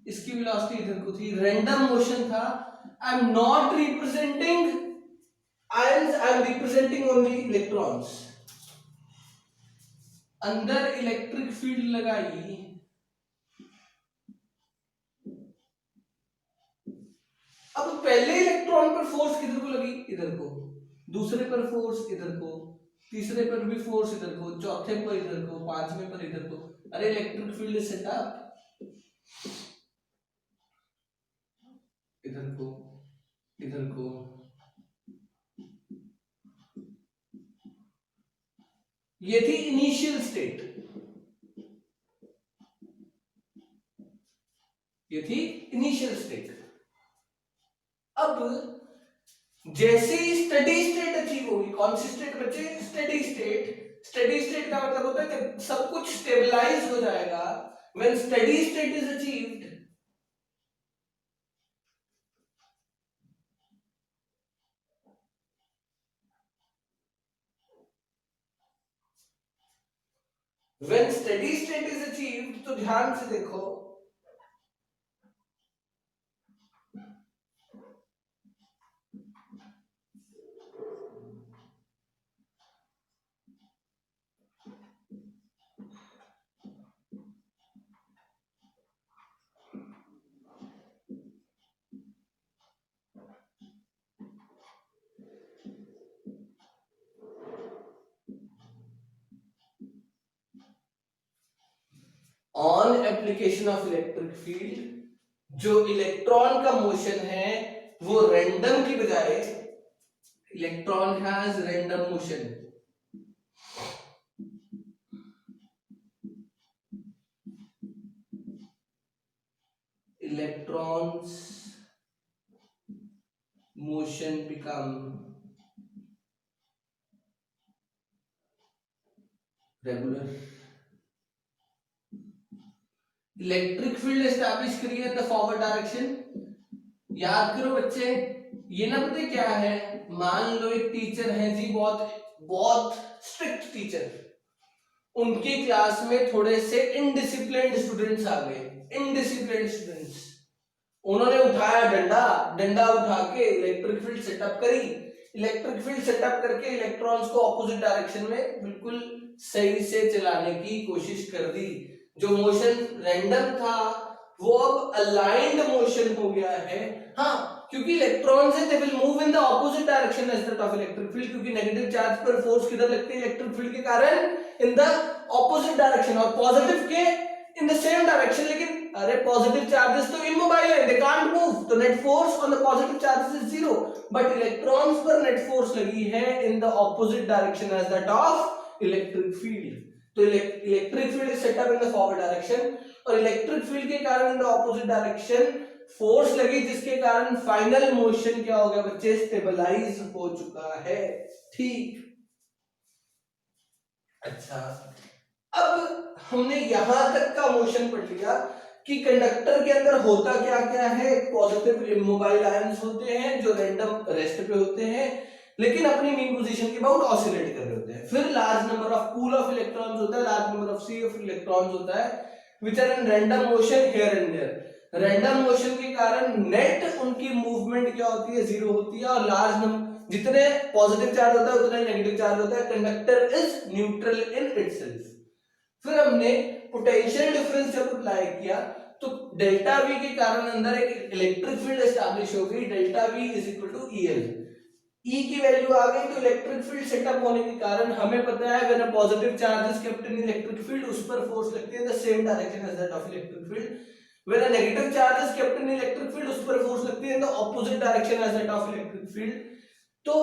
इसकी वेलोसिटी इधर को थी, रैंडम मोशन था। I am not representing ions, I am representing only electrons. अंदर इलेक्ट्रिक फील्ड लगाई, अब पहले इलेक्ट्रॉन पर फोर्स किधर को लगी? इधर को। दूसरे पर फोर्स इधर को, तीसरे पर भी फोर्स इधर को, चौथे पर इधर को, पांचवें पर इधर को। अरे इलेक्ट्रिक फील्ड सेटअप इधर को, इधर को, ये थी इनिशियल स्टेट, ये थी इनिशियल स्टेट। अब जैसे ही स्टेडी स्टेट अचीव होगी, कौन सी स्टेट बच्चे? Steady state. स्टेडी स्टेट का मतलब होता है कि सब कुछ स्टेबलाइज हो जाएगा। When steady state is achieved, when steady state is achieved, तो ध्यान से देखो, on application of electric field जो इलेक्ट्रॉन का मोशन है वो रैंडम की बजाय, electron has random motion. Electrons motion become regular. Electric field establish करी है इन द फॉरवर्ड डायरेक्शन। याद करो बच्चे, ये ना पता क्या है, मान लो एक टीचर है जी, बहुत बहुत स्ट्रिक्ट टीचर, उनकी क्लास में थोड़े से इनडिसिप्लिन्ड स्टूडेंट्स आ गए, इनडिसिप्लिन्ड स्टूडेंट्स, उन्होंने उठाया डंडा, डंडा उठा के इलेक्ट्रिक फील्ड सेटअप करी, इलेक्ट्रिक फील्ड सेटअप करके इलेक्ट्रॉन्स को ऑपोजिट डायरेक्शन में बिल्कुल सही से चलाने की कोशिश कर दी। जो मोशन रैंडम था वो अब अलाइंड मोशन हो गया है। हाँ, क्योंकि इलेक्ट्रॉन्स है, they will move in the opposite direction as that of electric field, क्योंकि नेगेटिव चार्ज पर फोर्स किधर लगती है इलेक्ट्रिक फील्ड के कारण, इन द ऑपोजिट डायरेक्शन, और पॉजिटिव के इन द सेम डायरेक्शन। लेकिन अरे पॉजिटिव चार्जेस तो इमोबाइल है, दे कांट मूव, तो net force on the positive charges is zero, but electrons पर नेट फोर्स लगी है in the opposite direction as that of electric field. तो electric field is set up in the forward direction, और electric field के कारण in the opposite direction force लगी, जिसके कारण फाइनल मोशन क्या हो गया बच्चे, स्टेबलाइज हो चुका है। ठीक, अच्छा, अब हमने यहां तक का मोशन पढ़ लिया कि कंडक्टर के अंदर होता क्या क्या है। पॉजिटिव इमोबाइल आयंस होते हैं जो रैंडम रेस्ट पे होते हैं, लेकिन अपनी मीन पोजीशन के अबाउट ऑसिलेट कर रहे होते हैं। फिर large number of pool of electrons होता है, large number of sea of electrons होता है, which are in random motion here and there. Random motion के कारण नेट उनकी मूवमेंट क्या होती है, जीरो होती है, और लार्ज नंबर, जितने पॉजिटिव चार्ज होता है उतना ही नेगेटिव चार्ज होता है। Conductor is neutral in itself. फिर हमने पोटेंशियल डिफरेंस जब अप्लाई किया तो डेल्टा वी के कारण अंदर एक इलेक्ट्रिक फील्ड एस्टैब्लिश हो गई, delta V is equal to EL. E की वैल्यू आ गई, तो इलेक्ट्रिक फील्ड सेटअप होने के कारण हमें पता है when a positive charge is kept in electric field, उस पर फोर्स लगती है the same direction as that of electric field. When a negative charge is kept in electric field, उस पर फोर्स लगती है in the opposite direction as that of electric field. तो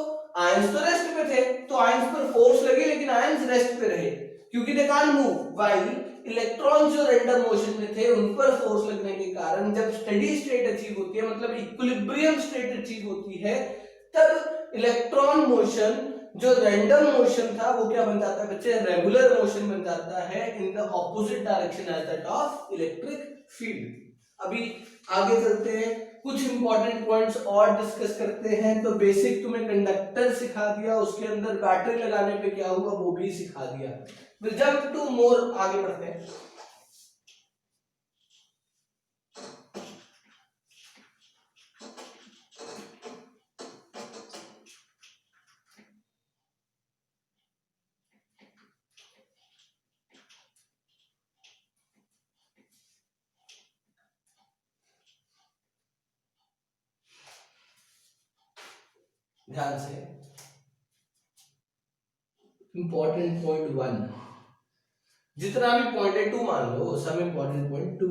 ions तो रेस्ट पे थे, तो आयंस पर फोर्स लगी, लेकिन आयंस रेस्ट पे रहे क्योंकि दे कांट मूव, व्हाइल इलेक्ट्रॉन जो रैंडम मोशन में थे उन पर फोर्स लगने के कारण जब स्टेडी स्टेट अचीव होती है, मतलब इक्विलिब्रियम स्टेट अचीव होती है, तब इलेक्ट्रॉन मोशन जो रैंडम मोशन था वो क्या बन जाता है बच्चे, रेगुलर मोशन बन जाता है in the opposite direction as that of electric field. अभी आगे चलते हैं, कुछ इंपॉर्टेंट पॉइंट्स और डिस्कस करते हैं। तो बेसिक तुम्हें कंडक्टर सिखा दिया, उसके अंदर बैटरी लगाने पे क्या हुआ वो भी सिखा दिया। विल जंप टू मोर, आगे बढ़ते हैं। ध्यान से, इंपॉर्टेंट पॉइंट 1, जितना भी पॉइंट है 2 मान लो, सब important point 2।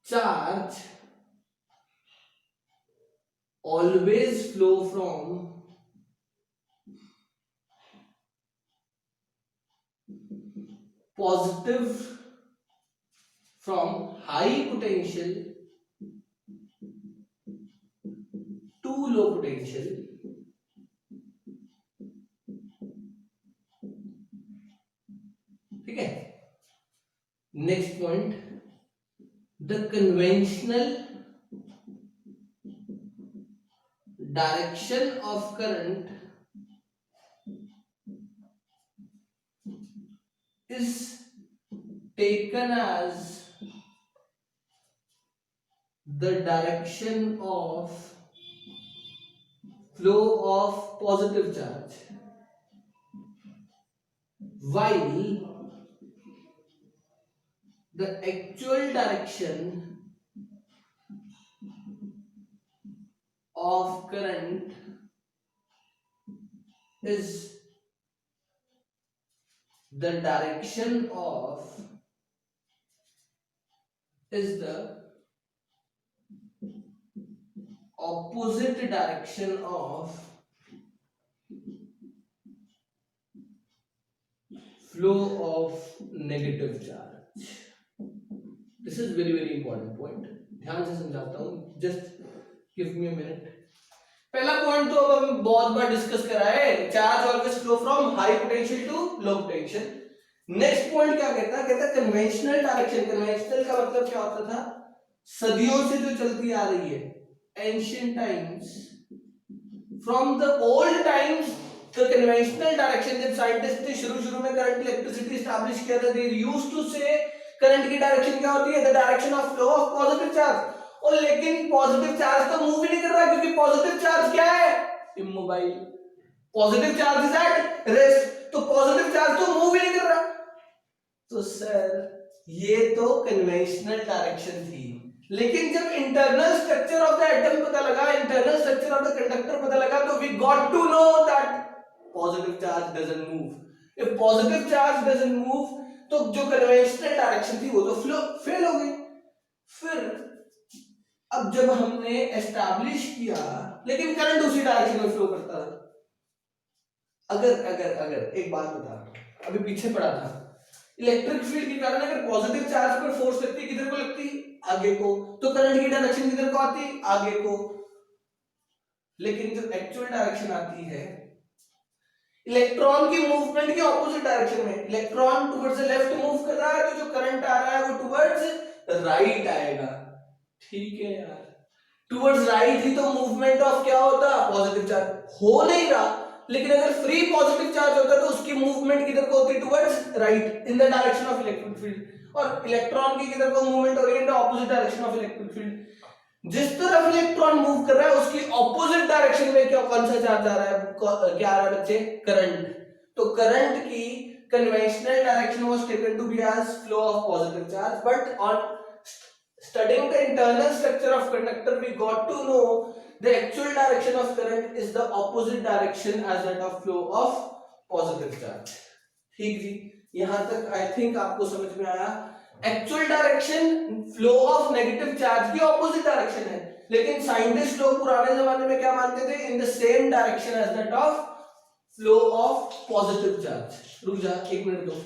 Charge always flow from positive, from high potential to low potential, ठीक है। Next point, the conventional direction of current is taken as the direction of flow of positive charge, while the actual direction of current is the direction of is the opposite direction of flow of negative charge. This is very important point, ध्यान से समझाता हूं, just give me a minute. पहला point तो अब हम बहुत बार डिस्कस करा है, charge always flow from high potential to low potential. Next point क्या कहता है, कहता है कन्वेंशनल डायरेक्शन। कन्वेंशनल का मतलब क्या होता था, सदियों से जो चलती आ रही है, ancient times, from the old times the conventional direction. जब साइंटिस्ट ने शुरू में करंट इलेक्ट्रिसिटी एस्टैब्लिश किया था, दे यूज्ड टू से करंट की डायरेक्शन क्या होती है, the direction of flow of positive charge. और लेकिन पॉजिटिव चार्ज तो मूव ही नहीं कर रहा, क्योंकि पॉजिटिव चार्ज क्या है, immobile. Positive charge is at rest, तो पॉजिटिव चार्ज तो मूव ही नहीं कर रहा। तो सर ये तो कन्वेंशनल डायरेक्शन थी, लेकिन जब internal structure of the atom पता लगा, internal structure of the conductor पता लगा, तो we got to know that positive charge doesn't move. If positive charge doesn't move, तो जो कन्वेंशनल डायरेक्शन थी वो तो फ्लो फेल हो गई। फिर अब जब हमने एस्टैब्लिश किया, लेकिन करंट उसी डायरेक्शन में फ्लो करता था। अगर अगर अगर एक बात बता, अभी पीछे पड़ा था, इलेक्ट्रिक फील्ड के कारण अगर पॉजिटिव चार्ज पर फोर्स लगती है, किधर को लगती, आगे को, तो करंट की डायरेक्शन किधर को आती, आगे को। लेकिन जो एक्चुअल डायरेक्शन आती है इलेक्ट्रॉन की मूवमेंट के ऑपोजिट डायरेक्शन में, electron towards the left move कर रहा है, तो जो करंट आ रहा है वो टुवर्ड्स राइट आएगा। ठीक है यार, टुवर्ड्स राइट ही तो मूवमेंट ऑफ क्या होता, पॉजिटिव चार्ज हो नहीं रहा। लेकिन अगर फ्री पॉजिटिव चार्ज होता तो उसकी मूवमेंट किधर को होती, towards right, in the direction of electric field. और इलेक्ट्रॉन की किधर को मूवमेंट हो रही है, in the opposite direction of electric field. जिस तरफ इलेक्ट्रॉन मूव कर रहा है उसकी ऑपोजिट डायरेक्शन में क्या, कौन सा चार्ज आ रहा है, क्या आ रहा है बच्चे, करंट। तो करंट की conventional direction was taken to be as flow of positive charge, but on studying the internal structure of conductor we got to know the actual direction of current is the opposite direction as that of flow of positive charge। ठीक जी, यहां तक I think आपको समझ में आया। Actual direction flow of negative charge की opposite direction है, लेकिन साइंटिस्ट लोग पुराने जमाने में क्या मानते थे, in the same direction as that of flow of positive charge. रुक जा एक मिनट दो।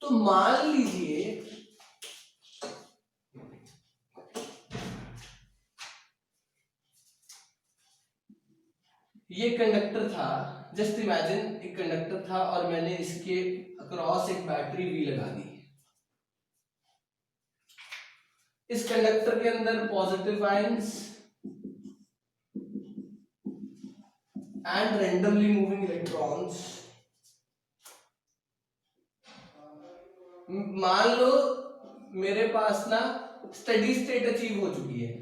तो मान लीजिए ये कंडक्टर था, जस्ट इमेजिन एक कंडक्टर था और मैंने इसके अक्रॉस एक बैटरी वी लगा दी। इस कंडक्टर के अंदर positive ions and randomly moving electrons. मान लो मेरे पास ना स्टेडी स्टेट अचीव हो चुकी है,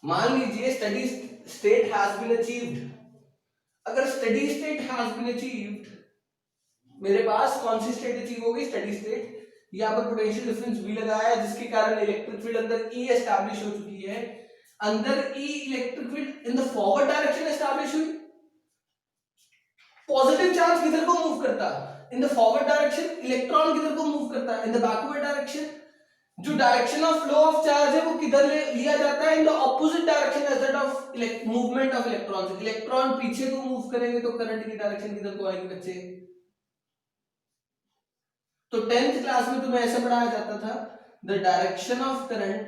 मान लीजिए steady state has been achieved. अगर steady state has been achieved, मेरे पास कौन सी स्टेट अचीव होगी, स्टेडी स्टेट। यहां पर पोटेंशियल डिफरेंस V लगाया है, जिसके कारण इलेक्ट्रिक फील्ड अंदर E एस्टैब्लिश हो चुकी है। अंदर E electric field in the forward direction establish हुई। पॉजिटिव चार्ज किधर को मूव करता, in the forward direction. Electron किधर को मूव करता, इन द बैकवर्ड डायरेक्शन। जो direction of flow of charge है वो किधर लिया जाता है, in the opposite direction as that of movement of electrons. Electron पीछे को मूव करेंगे तो करंट की डायरेक्शन किधर को आएगी बच्चे। तो 10th क्लास में तुम्हें ऐसे पढ़ाया जाता था, the direction of current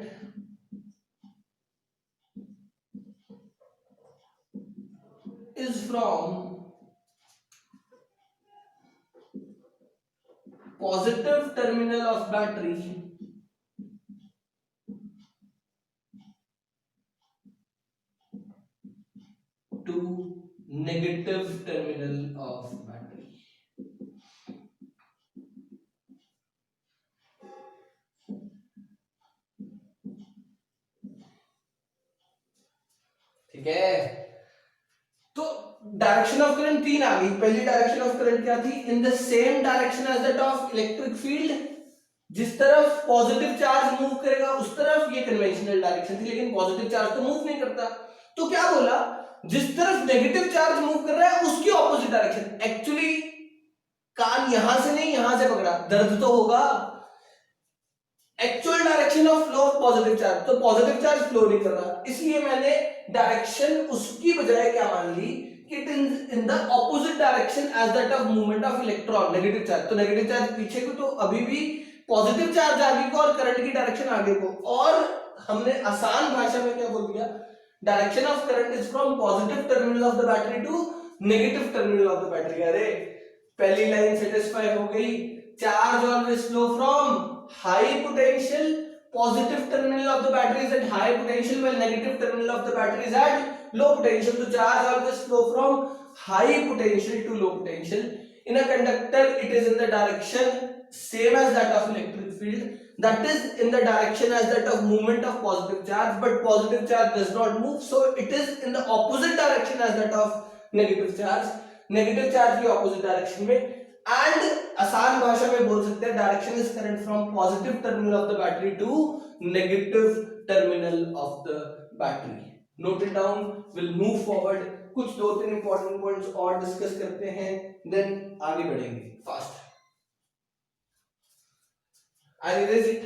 is from positive terminal of battery to negative terminal of battery। ठीक है, तो डायरेक्शन ऑफ करंट तीन आ गई। पहली डायरेक्शन ऑफ करंट क्या थी, in the same direction as that of electric field. जिस तरफ पॉजिटिव चार्ज मूव करेगा उस तरफ, ये कन्वेंशनल डायरेक्शन थी, लेकिन पॉजिटिव चार्ज तो मूव नहीं करता। तो क्या बोला, जिस तरफ नेगेटिव चार्ज मूव कर रहा है उसकी ऑपोजिट डायरेक्शन। एक्चुअली कान यहां से नहीं यहां से पकड़ा, दर्द तो होगा। Actual direction of flow of positive charge, तो पॉजिटिव चार्ज फ्लो नहीं कर रहा, इसलिए मैंने डायरेक्शन उसकी बजाय क्या मान ली, it is in the opposite direction as that of movement of electron, negative charge. तो नेगेटिव चार्ज पीछे को, तो अभी भी पॉजिटिव चार्ज आगे को और करंट की डायरेक्शन आगे को। और हमने आसान भाषा में क्या बोल दिया, direction of current is from positive terminal of the battery to negative terminal of the battery. अरे पहली लाइन सेटिस्फाई हो गई, charge always flow from high potential, positive terminal of the battery is at high potential while negative terminal of the battery is at low potential. So charge always flow from high potential to low potential. In a conductor it is in the direction same as that of electric field, that is in the direction as that of movement of positive charge, but positive charge does not move, so it is in the opposite direction as that of negative charge, negative charge की opposite direction में। And आसान भाषा में बोल सकते हैं direction is current from positive terminal of the battery to negative terminal of the battery. Note it down, will move forward, कुछ दो तीन इंपॉर्टेंट पॉइंट्स और डिस्कस करते हैं, देन आगे बढ़ेंगे fast. I erase it.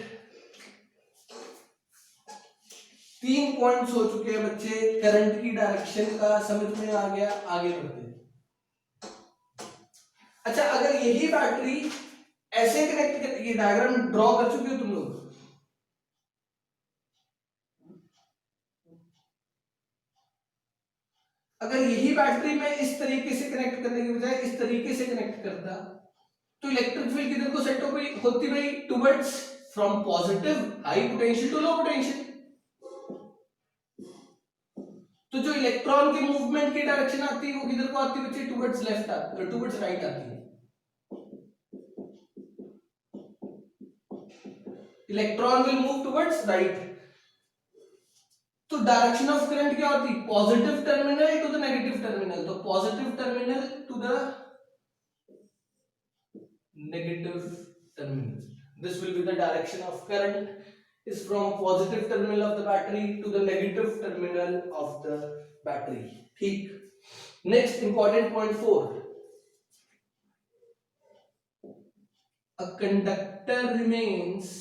3 points हो चुके हैं बच्चे, करंट की डायरेक्शन का समझ में आ गया, आगे बढ़ते हैं। अच्छा, अगर यही बैटरी ऐसे कनेक्ट कर, ये डायग्राम ड्रॉ कर चुके हो तुम लोग, अगर यही बैटरी में इस तरीके से कनेक्ट करने के बजाय इस तरीके से कनेक्ट करता, तो इलेक्ट्रिक फील्ड किधर को सेट होती भाई, towards from positive high potential to low potential. तो जो इलेक्ट्रॉन के मूवमेंट की डायरेक्शन आती है वो किधर को आती है बच्चे, टुवर्ड्स लेफ्ट आती है, टुवर्ड्स राइट आती है। Electron will move towards right. तो डायरेक्शन ऑफ करंट क्या होती है, positive terminal to the negative terminal. तो positive terminal to the negative terminal, this will be the direction of current is from positive terminal of the battery to the negative terminal of the battery। ठीक, next important point 4, a conductor remains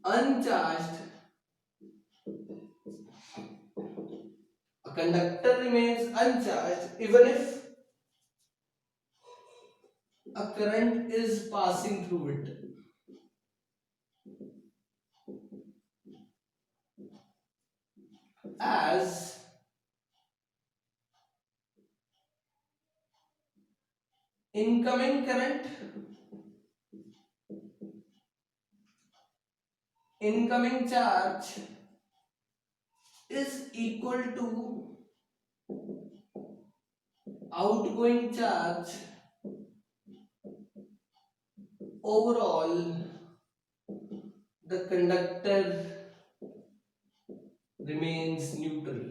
uncharged, a conductor remains uncharged even if a current is passing through it। as incoming current, incoming charge is equal to outgoing charge, overall the conductor remains neutral।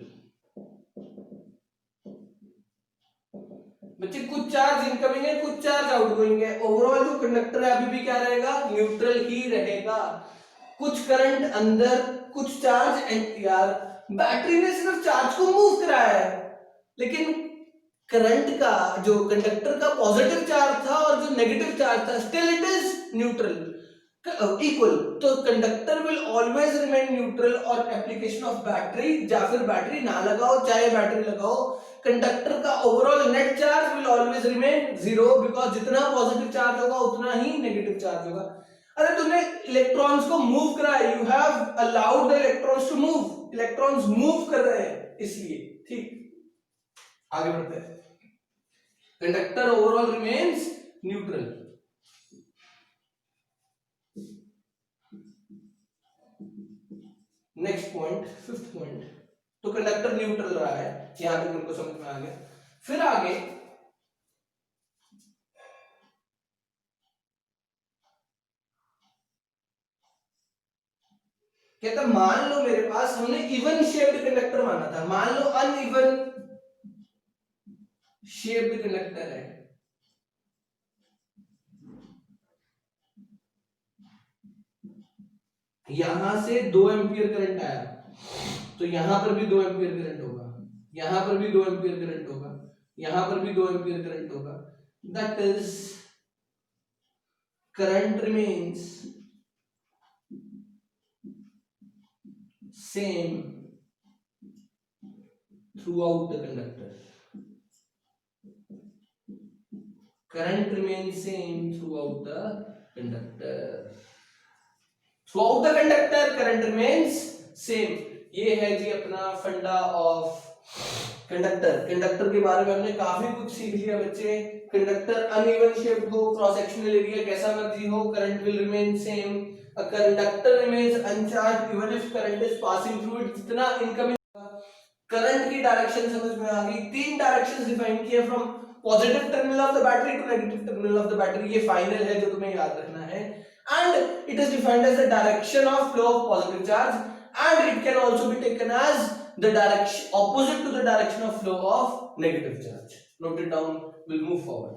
बच्चे कुछ charge incoming है, कुछ charge outgoing है, overall जो conductor है अभी भी क्या रहेगा, न्यूट्रल ही रहेगा। कुछ करंट अंदर, कुछ चार्ज, यार बैटरी ने सिर्फ चार्ज को मूव कराया है, लेकिन करंट का जो कंडक्टर का पॉजिटिव चार्ज था और जो नेगेटिव चार्ज था, still it is neutral, equal. तो conductor will always remain neutral. और एप्लीकेशन ऑफ बैटरी, या फिर बैटरी ना लगाओ चाहे बैटरी लगाओ, कंडक्टर का overall net charge will always remain zero, because जितना पॉजिटिव चार्ज होगा उतना ही नेगेटिव चार्ज होगा। अरे तुमने इलेक्ट्रॉन्स को मूव कराया, you have allowed the electrons to move, electrons move कर रहे हैं इसलिए। ठीक, आगे बढ़ते हैं। Conductor overall remains neutral. Next point, 5th point, तो कंडक्टर न्यूट्रल रहा है, यहां तक उनको समझ में आ गया। फिर आगे कहता, मान लो मेरे पास, हमने इवन शेप्ड कंडक्टर माना था, मान लो अनइवन शेप्ड कंडक्टर है, यहां से 2 एम्पियर करंट आया, तो यहां पर भी 2 एम्पियर करंट होगा, यहां पर भी 2 एम्पियर करंट होगा, यहां पर भी 2 एम्पियर करंट होगा। That is current remains same throughout the conductor. Current remains same throughout the conductor. Throughout the conductor current remains same. ये है जी अपना फंडा ऑफ कंडक्टर. कंडक्टर के बारे में हमने काफी कुछ सीख लिया बच्चे. कंडक्टर अनइवन शेप्ड हो, क्रॉस सेक्शनल एरिया कैसा मर्जी हो, current will remain same. A conductor remains uncharged even if current is passing through it. जितना इनकमिंग करंट की डायरेक्शन समझ में आ गई. तीन डायरेक्शंस डिफाइन किए, from positive terminal of the battery to negative terminal of the battery. ये फाइनल है जो तुम्हें याद रखना है. And it is defined as the direction of flow of positive charge, and it can also be taken as the direction opposite to the direction of flow of negative charge. Note it down. We'll move forward.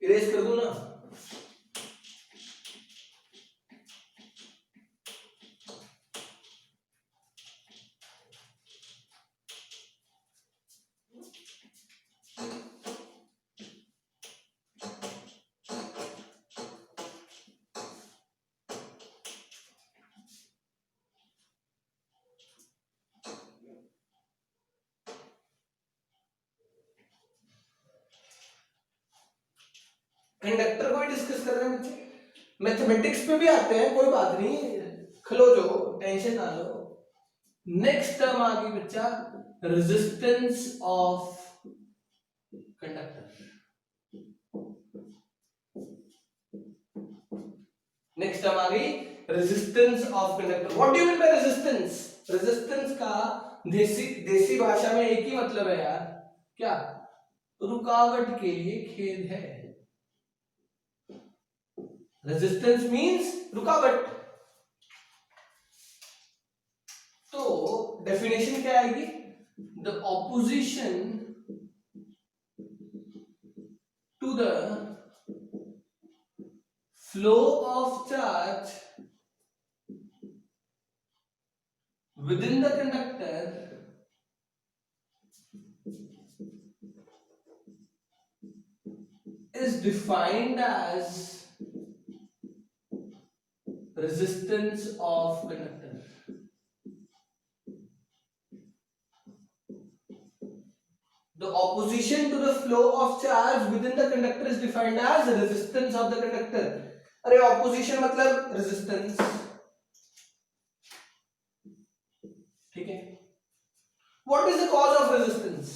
Erase कर दूं ना. Conductor को ही discuss कर रहे हैं बच्चे. Mathematics पे भी आते हैं, कोई बात नहीं, खलो जो, टेंशन ना लो. नेक्स्ट टर्म आ गई बच्चा, resistance of conductor. Next term आ गई resistance of conductor. What do you mean by resistance? Resistance का देसी भाषा में एक ही मतलब है यार, क्या? रुकावट के लिए खेद है. रेजिस्टेंस मींस रुकावट. तो डेफिनेशन क्या आएगी? The opposition to the flow of charge within the conductor is defined as resistance of conductor. The opposition to the flow of charge within the conductor is defined as resistance of the conductor. अरे opposition मतलब resistance, ठीक है. What is the cause of resistance?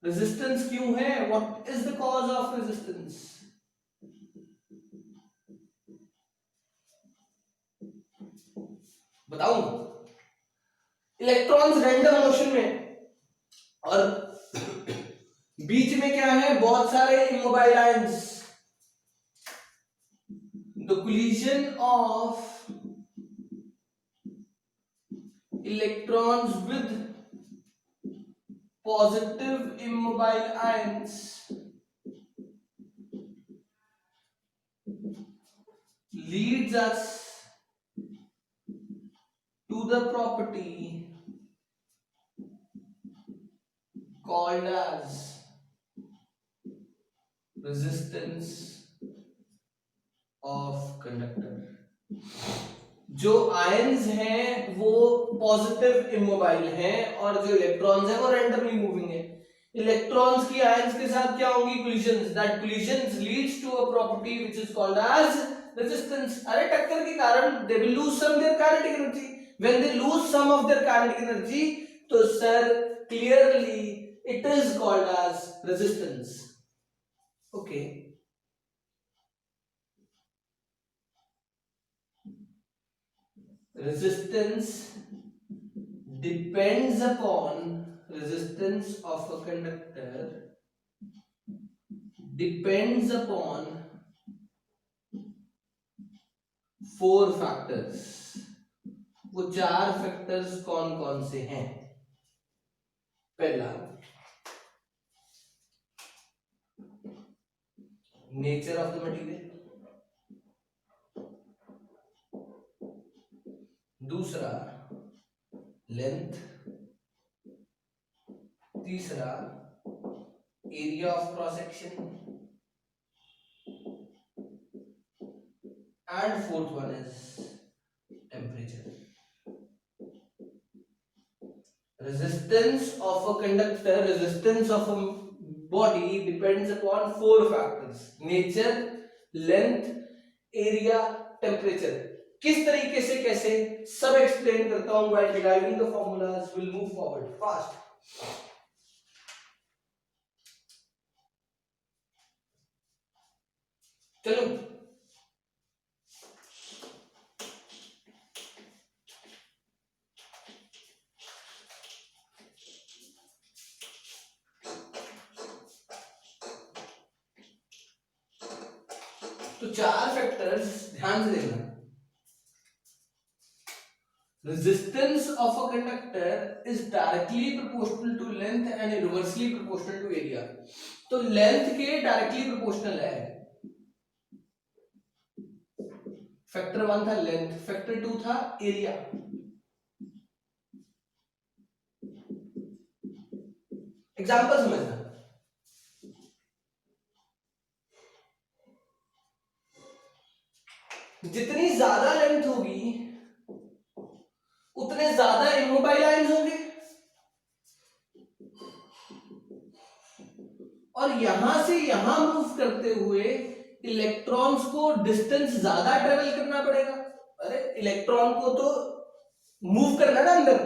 Resistance क्यों है? What is the cause of resistance? बताऊं? Electrons random motion में, और बीच में क्या है? बहुत सारे immobile ions. The collision of electrons with positive immobile ions leads us to the property called as resistance of conductor. जो आयंस हैं वो पॉजिटिव इमोबाइल हैं, और जो इलेक्ट्रॉन्स हैं वो रैंडमली मूविंग है. इलेक्ट्रॉन्स की आयंस के साथ क्या होंगी? Collisions. That collisions leads to a property which is called as resistance. अरे टक्कर के कारण they will lose some their kinetic energy. When they lose some of their kinetic energy, तो sir clearly it is called as resistance. Okay. Resistance depends upon resistance of a conductor depends upon 4 factors. वो 4 factors कौन कौन से हैं? पहला, nature of the material. दूसरा, length. तीसरा, area of cross section. And fourth one is resistance of a conductor, resistance of a body depends upon four factors: nature, length, area, temperature. किस तरीके से, कैसे, सब एक्सप्लेन करता हूं while deriving the formulas. Will move forward fast. चलो तो चार फैक्टर्स ध्यान से देखना. Resistance of a conductor is directly proportional to length and inversely proportional to area. तो लेंथ के डायरेक्टली प्रोपोर्शनल है. फैक्टर 1 था लेंथ, फैक्टर 2 था एरिया. एग्जांपल समझना. जितनी ज्यादा लेंथ होगी उतने ज्यादा इमोबाइल आयंस होंगे, और यहां से यहां मूव करते हुए इलेक्ट्रॉन्स को डिस्टेंस ज्यादा ट्रेवल करना पड़ेगा. अरे इलेक्ट्रॉन को तो मूव करना ना अंदर,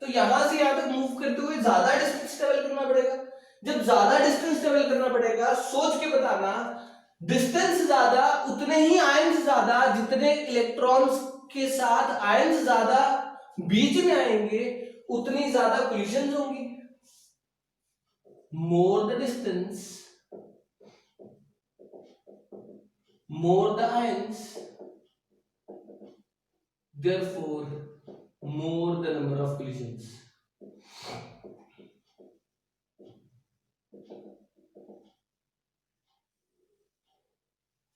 तो यहां से यहां तक मूव करते हुए ज्यादा डिस्टेंस ट्रेवल करना पड़ेगा. जब ज्यादा डिस्टेंस ट्रेवल करना पड़ेगा, सोच के बताना, डिस्टेंस ज्यादा उतने ही आयंस ज्यादा, जितने इलेक्ट्रॉन्स के साथ आयंस ज्यादा बीच में आएंगे उतनी ज्यादा कोलिजन्स होंगी. More the distance, more the ions, therefore more the number of collisions.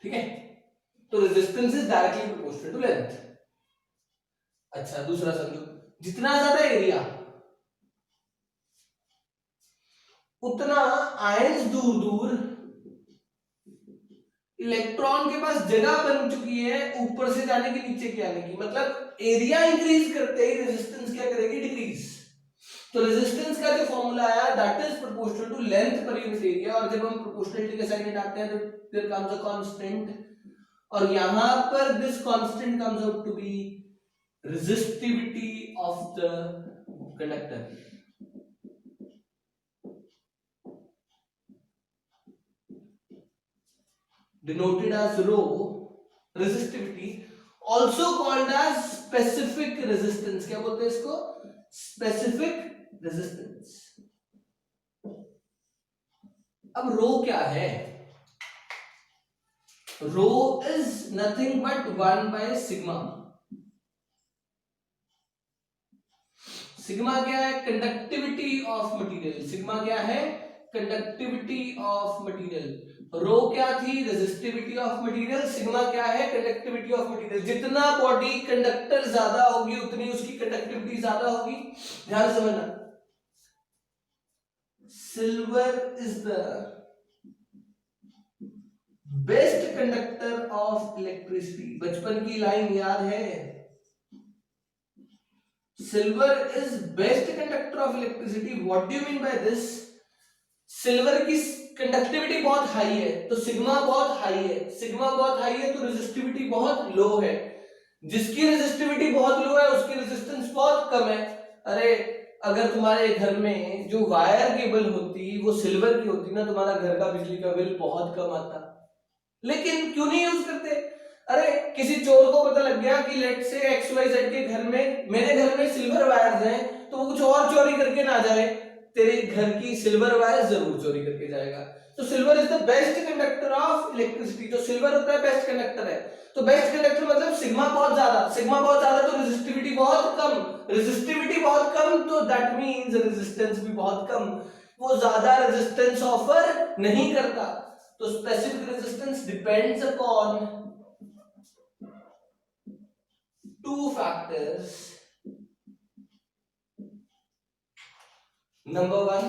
ठीक है, तो resistance is directly proportional to length. अच्छा दूसरा समझो, जितना ज्यादा एरिया उतना आयंस दूर दूर, इलेक्ट्रॉन के पास जगह बन चुकी है ऊपर से जाने की नीचे के आने की. मतलब एरिया इंक्रीज करते ही रेजिस्टेंस क्या करेगी, डिक्रीज. तो रेजिस्टेंस का जो फॉर्मूला आया that is proportional to length per unit area. और जब हम प्रोपोर्शनलिटी के साइन हटाते हैं तो देयर कम्स अ कांस्टेंट, और यहां पर this constant comes out to be resistivity of the conductor. Denoted as rho. Resistivity also called as specific resistance. क्या बोलते हैं इसको, specific resistance. अब रो क्या है? रो is nothing but 1 by sigma. Sigma क्या है, कंडक्टिविटी ऑफ मटेरियल. सिग्मा क्या है, कंडक्टिविटी ऑफ मटेरियल. रो क्या थी, रेजिस्टिविटी ऑफ मटेरियल. सिग्मा क्या है, कंडक्टिविटी ऑफ मटेरियल. जितना बॉडी कंडक्टर ज्यादा होगी उतनी उसकी कंडक्टिविटी ज्यादा होगी. ध्यान समझना. Silver is the best conductor of electricity. बचपन की लाइन याद है, silver is best conductor of electricity. What do you mean by this? Silver की कंडक्टिविटी बहुत हाई है तो सिग्मा बहुत हाई है. सिग्मा बहुत हाई है तो रेजिस्टिविटी बहुत लो है. जिसकी रेजिस्टिविटी बहुत लो है उसकी रेजिस्टेंस बहुत कम है. अरे अगर तुम्हारे घर में जो वायर केबल होती वो सिल्वर की होती ना, तुम्हारा घर का बिजली का बिल बहुत कम आता. लेकिन क्यों नहीं यूज करते? अरे किसी चोर को पता लग गया कि लेट से XYZ के घर में, मेरे घर में सिल्वर वायर्स हैं, तो वो कुछ और चोरी करके ना जाए, तेरे घर की सिल्वर वायर जरूर चोरी करके जाएगा. तो silver is the best conductor of electricity. जो सिल्वर होता है बेस्ट कंडक्टर है. तो बेस्ट कंडक्टर मतलब सिग्मा बहुत ज्यादा. सिग्मा बहुत ज्यादा तो रेजिस्टिविटी बहुत कम. रेजिस्टिविटी बहुत कम तो दैट मींस रेजिस्टेंस भी बहुत कम. वो ज्यादा रेजिस्टेंस ऑफर नहीं करता. तो specific resistance depends upon two factors. Number one,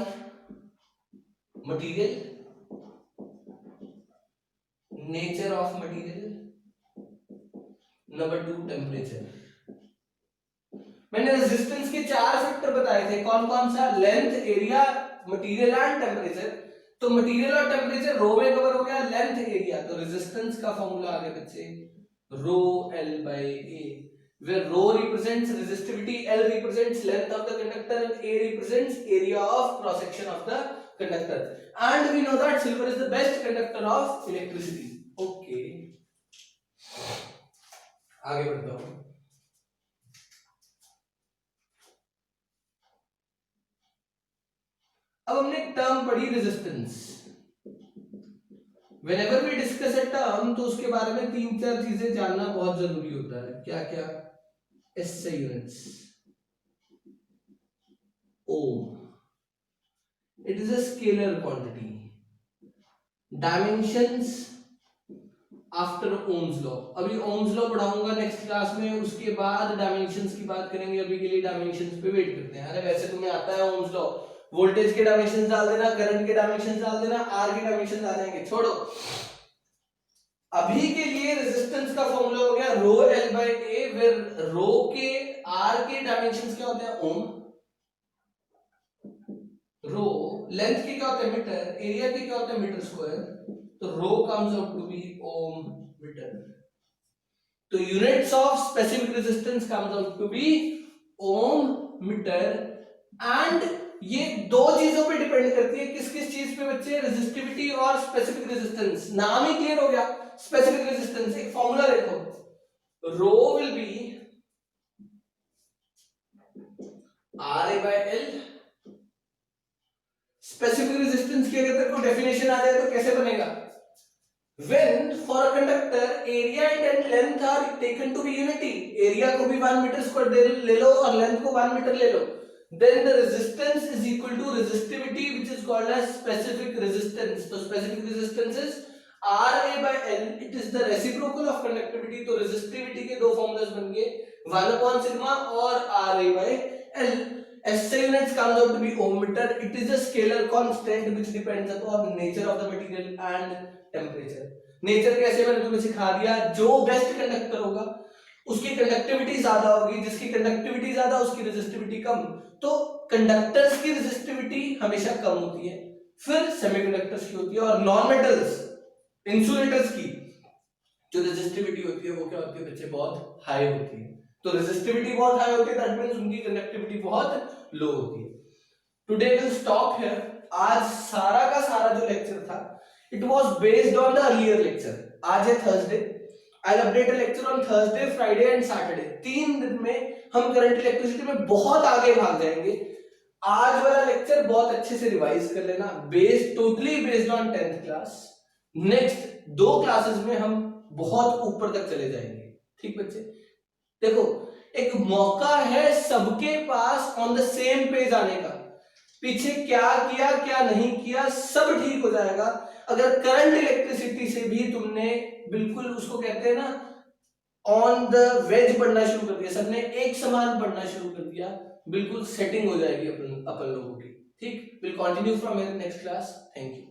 material, nature of material. Number two, temperature. मैंने रेजिस्टेंस के 4 फैक्टर बताए थे, कौन कौन सा? Length, area, material and temperature. तो मटेरियल और टेम्परेचर रो में कवर हो गया, लेंथ, एरिया। तो रेजिस्टेंस का फॉर्मूला आ गया बच्चे रो L by A, where rho represents resistivity, L represents length of the conductor and A represents area of cross section of the conductor. And we know that silver is the best conductor of electricity. Okay, आगे बढ़ता हूं। अब हमने एक term पढ़ी resistance. Whenever we discuss a term तो उसके बारे में 3-4 चीजें जानना बहुत जरूरी होता है। क्या क्या? SI units, ohm, it is a scalar quantity, dimensions after Ohm's law. अभी ओम्स लॉ पढ़ाऊंगा नेक्स्ट क्लास में, उसके बाद डायमेंशंस की बात करेंगे। अभी के लिए डायमेंशंस पे वेट करते हैं। अरे वैसे तुम्हें आता है ओम्स लॉ, वोल्टेज के डायमेंशंस डाल देना, करंट के डायमेंशंस डाल देना, आर के डायमेंशंस आ जाएंगे, छोड़ो। अभी के लिए रेजिस्टेंस का फॉर्मूला हो गया rho L by A, where rho के आर के डायमेंशंस क्या होते हैं? ओम। रो लेंथ के क्या होते हैं? मीटर। एरिया के क्या होते हैं? Metre square. तो rho comes out to be ohm metre. तो units of specific resistance comes out to be ohm metre. And ये दो चीजों पे डिपेंड करती है, किस किस चीज पे बच्चे? रेजिस्टिविटी और स्पेसिफिक रेजिस्टेंस। नाम ही क्लियर हो गया, स्पेसिफिक रेजिस्टेंस। एक फॉर्मूला देखो, rho will be R A by L. Specific resistance की अगर तेरे को डेफिनेशन आ जाए तो कैसे बनेगा? When for a conductor area and length are taken to be unity, area को भी 1 मीटर स्क्वायर ले लो और लेंथ को 1 मीटर ले लो, then the resistance is equal to resistivity, which is called as specific resistance. तो specific resistance is RA by L. It is the reciprocal of conductivity. तो resistivity के दो फॉर्मूलास बन गए, 1 upon sigma और RA by L. SI units comes out to be ohm meter. It is a scalar constant which depends upon nature of the material and temperature. Nature कैसे? मैंने तुम्हें सिखा दिया, जो बेस्ट कंडक्टर होगा उसकी कंडक्टिविटी ज्यादा होगी, जिसकी कंडक्टिविटी ज्यादा उसकी रेजिस्टिविटी कम। तो कंडक्टर्स की रेजिस्टिविटी हमेशा कम होती है, फिर सेमीकंडक्टर्स की होती है, और नॉन मेटल्स इंसुलेटर्स की जो रेजिस्टिविटी होती है वो क्या होती है बच्चे? बहुत हाई होती है। तो रेजिस्टिविटी बहुत हाई होती है, दैट मींस उनकी कंडक्टिविटी बहुत लो होती है। Today will stop here. आज सारा का सारा जो लेक्चर था, it was based on the earlier lecture. आज है Thursday, I'll update a lecture on Thursday, Friday and Saturday. 3 दिन में हम करंट इलेक्ट्रिसिटी में बहुत आगे भाग जाएंगे। आज वाला लेक्चर बहुत अच्छे से रिवाइज कर लेना, based totally based on 10th class. Next 2 classes में हम बहुत ऊपर तक चले जाएंगे। ठीक बच्चे, देखो एक मौका है सबके pass on the same page आने का। पीछे क्या किया क्या नहीं किया सब ठीक हो जाएगा अगर करंट इलेक्ट्रिसिटी से भी तुमने बिल्कुल उसको कहते हैं ना ऑन द वेज पढ़ना शुरू कर दिया, सबने एक समान पढ़ना शुरू कर दिया, बिल्कुल सेटिंग हो जाएगी अपन लोगों की। ठीक, will continue from next class. Thank you.